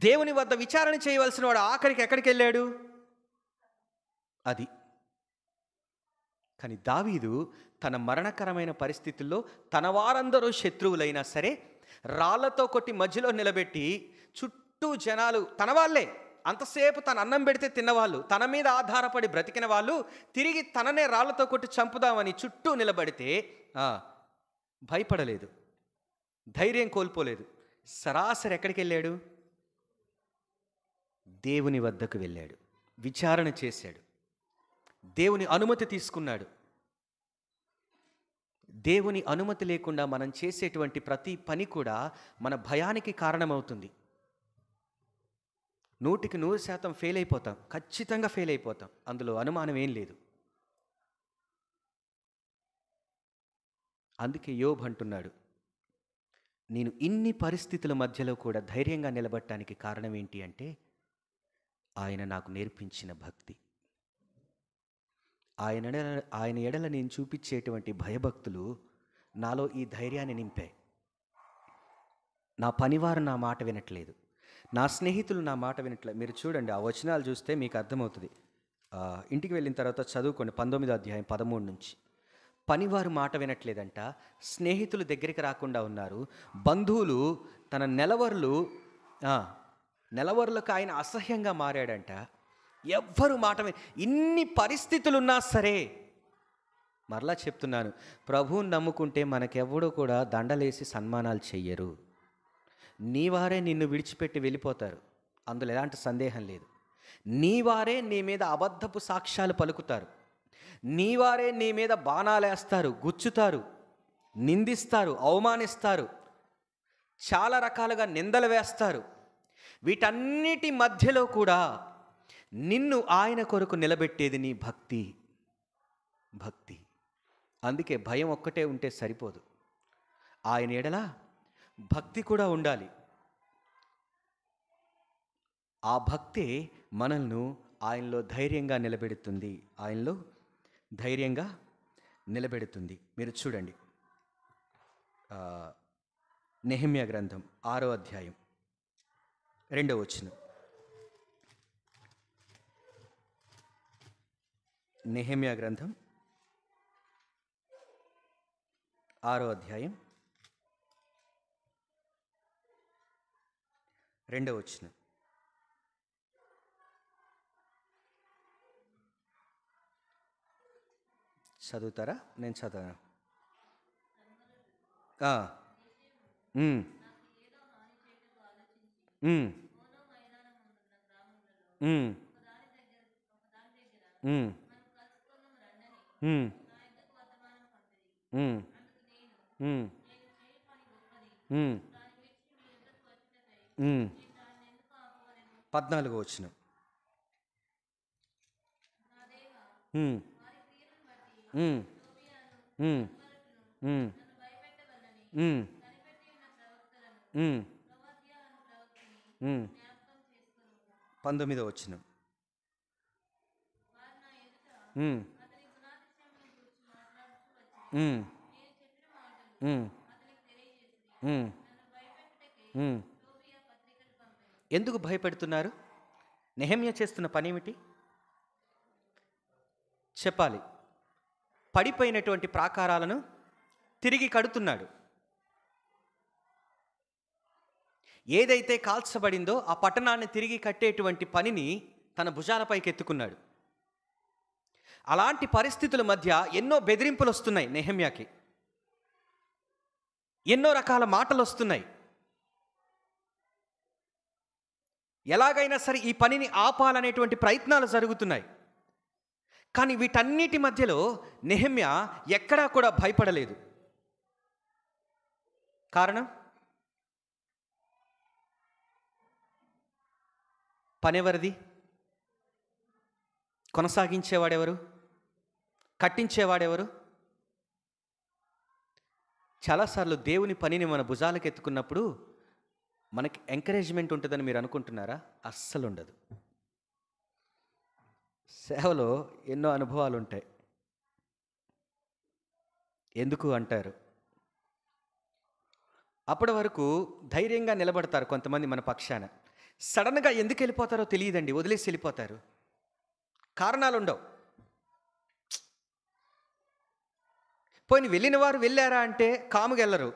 దేవుని వద్ద విచారణ చేయవలసిన వాడు ఆఖరికి ఎక్కడికి వెళ్ళాడు? అది. కానీ దావీదు తన మరణకరమైన పరిస్థితుల్లో తన వారందరూ శత్రువులైనా సరే రాళ్లతో కొట్టి మధ్యలో నిలబెట్టి చుట్టూ జనాలు తన వాళ్ళే, అంతసేపు తన అన్నం పెడితే తిన్నవాళ్ళు, తన మీద ఆధారపడి బ్రతికిన వాళ్ళు తిరిగి తననే రాళ్లతో కొట్టి చంపుదామని చుట్టూ నిలబడితే భయపడలేదు, ధైర్యం కోల్పోలేదు. సరాసరి ఎక్కడికి వెళ్ళాడు? దేవుని వద్దకు వెళ్ళాడు, విచారణ చేశాడు, దేవుని అనుమతి తీసుకున్నాడు. దేవుని అనుమతి లేకుండా మనం చేసేటువంటి ప్రతి పని కూడా మన భయానికి కారణమవుతుంది. 100% ఫెయిల్ అయిపోతాం, ఖచ్చితంగా ఫెయిల్ అయిపోతాం, అందులో అనుమానం ఏం లేదు. అందుకే యోబు అంటున్నాడు, నేను ఇన్ని పరిస్థితుల మధ్యలో కూడా ధైర్యంగా నిలబడటానికి కారణం ఏంటి అంటే ఆయన నాకు నేర్పించిన భక్తి. ఆయన ఎడల నేను చూపించేటువంటి భయభక్తులు నాలో ఈ ధైర్యాన్ని నింపాయి. నా పనివారు నా మాట వినట్లేదు, నా స్నేహితులు నా మాట వినట్లేదు. మీరు చూడండి, ఆ వచనాలు చూస్తే మీకు అర్థమవుతుంది. ఇంటికి వెళ్ళిన తర్వాత చదువుకోండి, 19వ అధ్యాయం 13 నుంచి. పనివారు మాట వినట్లేదంట, స్నేహితులు దగ్గరికి రాకుండా ఉన్నారు, బంధువులు తన నెలవరులకు ఆయన అసహ్యంగా మారాడంట. ఎవ్వరు మాట ఇన్ని పరిస్థితులున్నా సరే, మరలా చెప్తున్నాను, ప్రభువుని నమ్ముకుంటే మనకెవ్వడూ కూడా దండలేసి సన్మానాలు చెయ్యరు. నీవారే నిన్ను విడిచిపెట్టి వెళ్ళిపోతారు, అందులో ఎలాంటి సందేహం లేదు. నీవారే నీ మీద అబద్ధపు సాక్ష్యాలు పలుకుతారు, నీవారే నీ మీద బాణాలేస్తారు, గుచ్చుతారు, నిందిస్తారు, అవమానిస్తారు, చాలా రకాలుగా నిందలు వేస్తారు. వీటన్నిటి మధ్యలో కూడా నిన్ను ఆయన కొరకు నిలబెట్టేది నీ భక్తి. అందుకే భయం ఒక్కటే ఉంటే సరిపోదు, ఆయన ఎడల భక్తి కూడా ఉండాలి. ఆ భక్తే మనల్ని ఆయనలో ధైర్యంగా నిలబెడుతుంది. మీరు చూడండి, నెహెమ్యా గ్రంథం 6వ అధ్యాయం 2వ వచనం. నెహెమ్యా గ్రంథం 6వ అధ్యాయం 2వ వచనం. చదువుతారా? నేను చదవను. పద్నాలుగో వచనం. ఉమ్, ఉమ్, ఉమ్, ఉమ్, ఉమ్, ఉమ్, ఉమ్. 19వ వచనం. ఉమ్, ఉమ్, ఉమ్, ఉమ్, ఉమ్. ఎందుకు భయపెడుతున్నారు? నెహెమ్యా చేస్తున్న పని ఏమిటి చెప్పాలి. పడిపోయినటువంటి ప్రాకారాలను తిరిగి కడుతున్నాడు. ఏదైతే కాల్చబడిందో ఆ పట్టణాన్ని తిరిగి కట్టేటువంటి పనిని తన భుజాలపైకి ఎత్తుకున్నాడు. అలాంటి పరిస్థితుల మధ్య ఎన్నో బెదిరింపులు వస్తున్నాయి నెహెమ్యాకి, ఎన్నో రకాల మాటలు వస్తున్నాయి. ఎలాగైనా సరే ఈ పనిని ఆపాలనేటువంటి ప్రయత్నాలు జరుగుతున్నాయి. కానీ వీటన్నిటి మధ్యలో నెహెమ్యా ఎక్కడా కూడా భయపడలేదు. కారణం, పనెవరిది? కొనసాగించేవాడెవరు? కట్టించేవాడెవరు? చాలాసార్లు దేవుని పనిని మన భుజాలకు ఎత్తుకున్నప్పుడు మనకి ఎంకరేజ్మెంట్ ఉంటుందని మీరు అనుకుంటున్నారా? అస్సలు ఉండదు. సేవలో ఎన్నో అనుభవాలు ఉంటాయి. ఎందుకు అంటారు? అప్పటి వరకు ధైర్యంగా నిలబడతారు కొంతమంది మన పక్షాన. సడన్గా ఎందుకు వెళ్ళిపోతారో తెలియదండి, వదిలేసి వెళ్ళిపోతారు. కారణాలు ఉండవు. పోయిన వెళ్ళిన వారు వెళ్ళారా అంటే కాముగా వెళ్ళరు,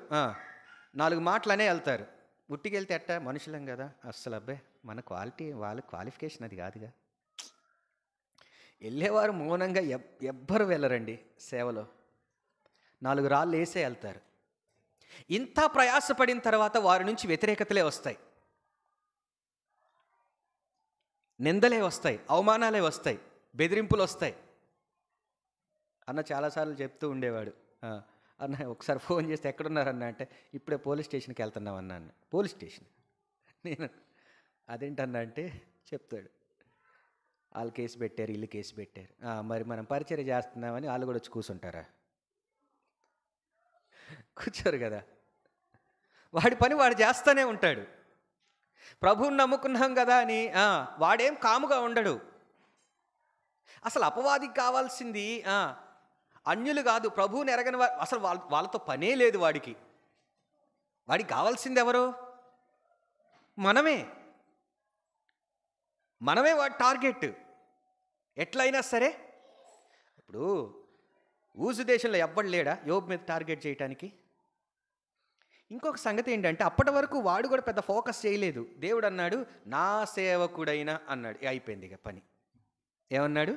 4 మాటలనే వెళ్తారు. ఉట్టికి వెళ్తే ఎట్టా? మనుషులం కదా. అస్సలు అబ్బాయి మన క్వాలిటీ, వాళ్ళ క్వాలిఫికేషన్ అది కాదుగా. వెళ్ళేవారు మౌనంగా ఎవ్వరు వెళ్ళరండి సేవలో. 4 రాళ్ళు వేసే వెళ్తారు. ఇంత ప్రయాసపడిన తర్వాత వారి నుంచి వ్యతిరేకతలే వస్తాయి, నిందలే వస్తాయి, అవమానాలే వస్తాయి, బెదిరింపులు వస్తాయి. అన్న చాలాసార్లు చెప్తూ ఉండేవాడు, అన్న ఒకసారి ఫోన్ చేస్తే ఎక్కడున్నారన్న అంటే ఇప్పుడే పోలీస్ స్టేషన్కి వెళ్తున్నాం అన్న. Police station? నేను అదేంటన్నా అంటే చెప్తాడు, వాళ్ళు కేసు పెట్టారు, వీళ్ళు కేసు పెట్టారు. మరి మనం పరిచర్య చేస్తున్నామని వాళ్ళు కూడా వచ్చి కూర్చుంటారా? కూర్చోరు కదా. వాడి పని వాడు చేస్తూనే ఉంటాడు. ప్రభువుని నమ్ముకున్నాం కదా అని వాడేం కాముగా ఉండడు. అసలు అపవాదికి కావాల్సింది అన్యులు కాదు, ప్రభువుని ఎరగని వారు. అసలు వాళ్ళతో పనే లేదు వాడికి. వాడికి కావాల్సింది ఎవరు? మనమే వాడి టార్గెట్. ఎట్లయినా సరే. ఇప్పుడు ఊజు దేశంలో ఎవ్వడు లేడా యోబు మీద టార్గెట్ చేయటానికి? ఇంకొక సంగతి ఏంటంటే అప్పటి వరకు వాడు కూడా పెద్ద ఫోకస్ చేయలేదు. దేవుడు అన్నాడు నా సేవకుడైనా అన్నాడు, అయిపోయింది ఇక పని. ఏమన్నాడు?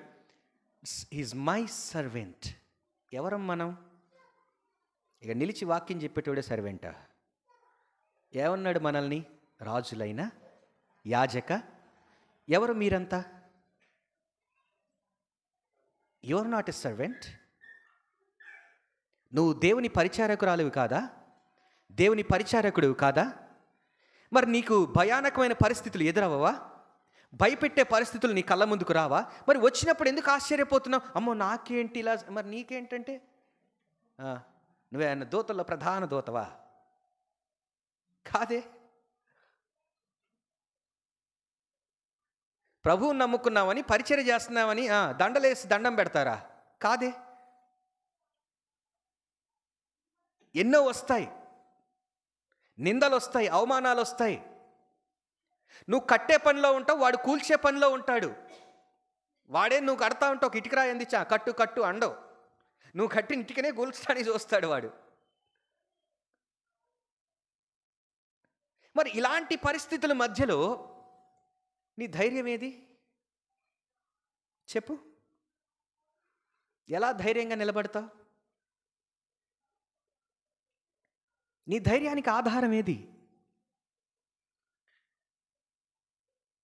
Is my servant. ఎవరం మనం? ఇక నిలిచి వాక్యం చెప్పేటోడే సర్వెంటా? ఏమన్నాడు మనల్ని? రాజులైన యాజక. ఎవరు మీరంతా? You are not a servant. నువ్వు దేవుని పరిచారకురాలివి కాదా? దేవుని పరిచారకుడు కాదా? మరి నీకు భయానకమైన పరిస్థితులు ఎదురవ్వవా? భయపెట్టే పరిస్థితులు నీ కళ్ళ ముందుకు రావా? మరి వచ్చినప్పుడు ఎందుకు ఆశ్చర్యపోతున్నావు? అమ్మో నాకేంటి ఇలా, మరి నీకేంటంటే నువ్వే అన్న దూతల్లో ప్రధాన దూతవా? కాదే. ప్రభువుని నమ్ముకున్నామని పరిచర్య చేస్తున్నామని దండలేసి దండం పెడతారా? కాదే. ఎన్నో వస్తాయి, నిందలు వస్తాయి, అవమానాలు వస్తాయి. నువ్వు కట్టే పనిలో ఉంటావు, వాడు కూల్చే పనిలో ఉంటాడు. వాడే నువ్వు కడతా ఉంటావు, ఇటుకరా ఎందిచ్చా కట్టు కట్టు అండవు. నువ్వు కట్టిన ఇటుకనే కూల్చడానికి చూస్తాడు వాడు. మరి ఇలాంటి పరిస్థితుల మధ్యలో నీ ధైర్యం ఏది చెప్పు? ఎలా ధైర్యంగా నిలబడతావు? నీ ధైర్యానికి ఆధారం ఏది?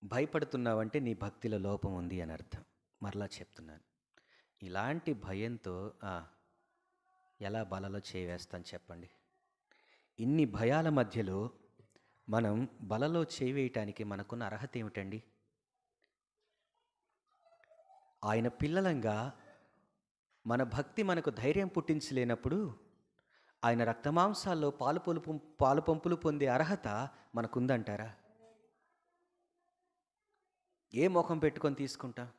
భయపడుతున్నావంటే నీ భక్తిలో లోపం ఉంది అని అర్థం. మరలా చెప్తున్నాను, ఇలాంటి భయంతో ఎలా బలలో చేయివేస్తాను చెప్పండి? ఇన్ని భయాల మధ్యలో మనం బలలో చేయివేయటానికి మనకున్న అర్హత ఏమిటండి? ఆయన పిల్లలంగా మన భక్తి మనకు ధైర్యం పుట్టించలేనప్పుడు ఆయన రక్తమాంసాల్లో పాలు పంపులు పొందే అర్హత మనకుందంటారా? ఏ ముఖం పెట్టుకొని తీసుకుంటాం?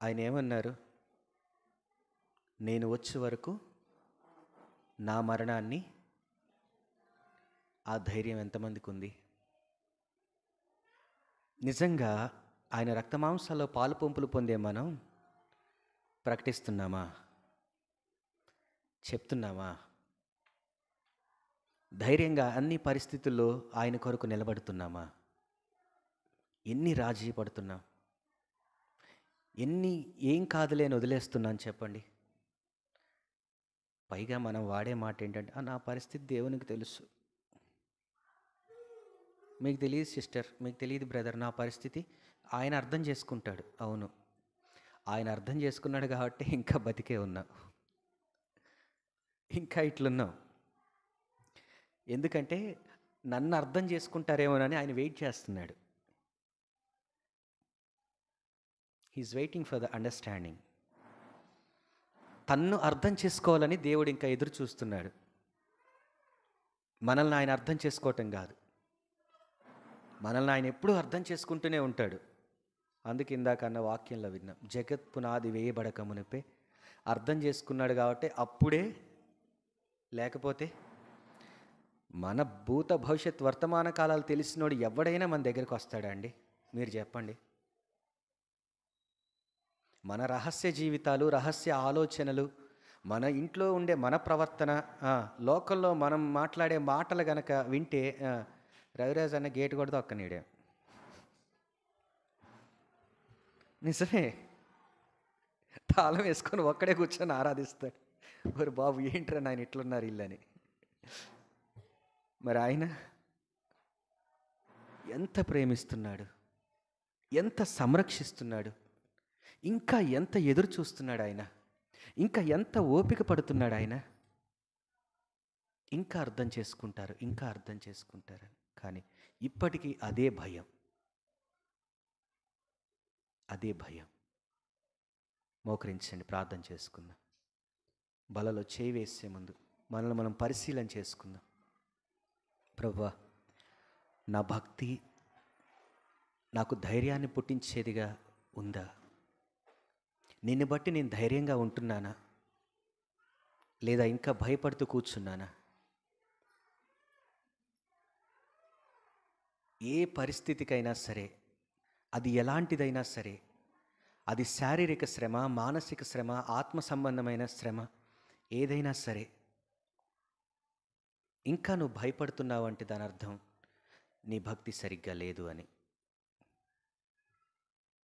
ఆయన ఏమన్నారు? నేను వచ్చే వరకు నా మరణాన్ని, ఆ ధైర్యం ఎంతమందికి ఉంది? నిజంగా ఆయన రక్తమాంసాల్లో పాలు పంపులు పొందే మనం ప్రకటిస్తున్నామా? చెప్తున్నామా? ధైర్యంగా అన్ని పరిస్థితుల్లో ఆయన కొరకు నిలబడుతున్నామా? ఎన్ని రాజీ పడుతున్నాం? ఏం కాదులే అని వదిలేస్తున్నాను చెప్పండి. పైగా మనం వాడే మాట ఏంటంటే, నా పరిస్థితి దేవునికి తెలుసు. మీకు తెలియదు సిస్టర్, మీకు తెలియదు బ్రదర్, నా పరిస్థితి ఆయన అర్థం చేసుకుంటాడు. అవును, ఆయన అర్థం చేసుకున్నాడు కాబట్టి ఇంకా బతికే ఉన్నాం, ఇంకా ఇట్లున్నాం. ఎందుకంటే నన్ను అర్థం చేసుకుంటారేమోనని ఆయన వెయిట్ చేస్తున్నాడు. He's waiting for the understanding. తన్ను అర్థం చేసుకోవాలని దేవుడు ఇంకా ఎదురు చూస్తున్నాడు. మనల్ని ఆయన అర్థం చేసుకోవటం కాదు, మనల్ని ఆయన ఎప్పుడూ అర్థం చేసుకుంటూనే ఉంటాడు. అందుకే ఇందాక అన్న వాక్యంలో విన్నాం, జగత్ పునాది వేయబడక మునిపే అర్థం చేసుకున్నాడు కాబట్టి అప్పుడే. లేకపోతే మన భూత భవిష్యత్ వర్తమాన కాలాలు తెలిసినోడు ఎవడైనా మన దగ్గరికి వస్తాడా అండి? మీరు చెప్పండి. మన రహస్య జీవితాలు, రహస్య ఆలోచనలు, మన ఇంట్లో ఉండే మన ప్రవర్తన, లోకల్లో మనం మాట్లాడే మాటలు గనక వింటే రవిరాజ్ అన్న గేటు కూడా తొక్కనీడే. నిజమే, తాళం వేసుకొని ఒక్కడే కూర్చొని ఆరాధిస్తాడు. మరి బాబు ఏంట్రా నాయన ఇట్లున్నారు ఇల్లని. మరి ఆయన ఎంత ప్రేమిస్తున్నాడు, ఎంత సంరక్షిస్తున్నాడు, ఇంకా ఎంత ఎదురు చూస్తున్నాడు ఆయన, ఇంకా ఎంత ఓపిక పడుతున్నాడు ఆయన. ఇంకా అర్థం చేసుకుంటారు, ఇంకా అర్థం చేసుకుంటారు. కానీ ఇప్పటికీ అదే భయం, అదే భయం. మోకరించండి, ప్రార్థన చేసుకుందాం. బలలో చేయి వేసే ముందు మనల్ని మనం పరిశీలన చేసుకుందాం. ప్రభువా, నా భక్తి నాకు ధైర్యాన్ని పుట్టించేదిగా ఉందా? నిన్ను బట్టి నేను ధైర్యంగా ఉంటున్నానా, లేదా ఇంకా భయపడుతూ కూర్చున్నానా? ఏ పరిస్థితికైనా సరే, అది ఎలాంటిదైనా సరే, అది శారీరక శ్రమ, మానసిక శ్రమ, ఆత్మ సంబంధమైన శ్రమ, ఏదైనా సరే, ఇంకా నువ్వు భయపడుతున్నావు అంటే దాని అర్థం నీ భక్తి సరిగ్గా లేదు అని.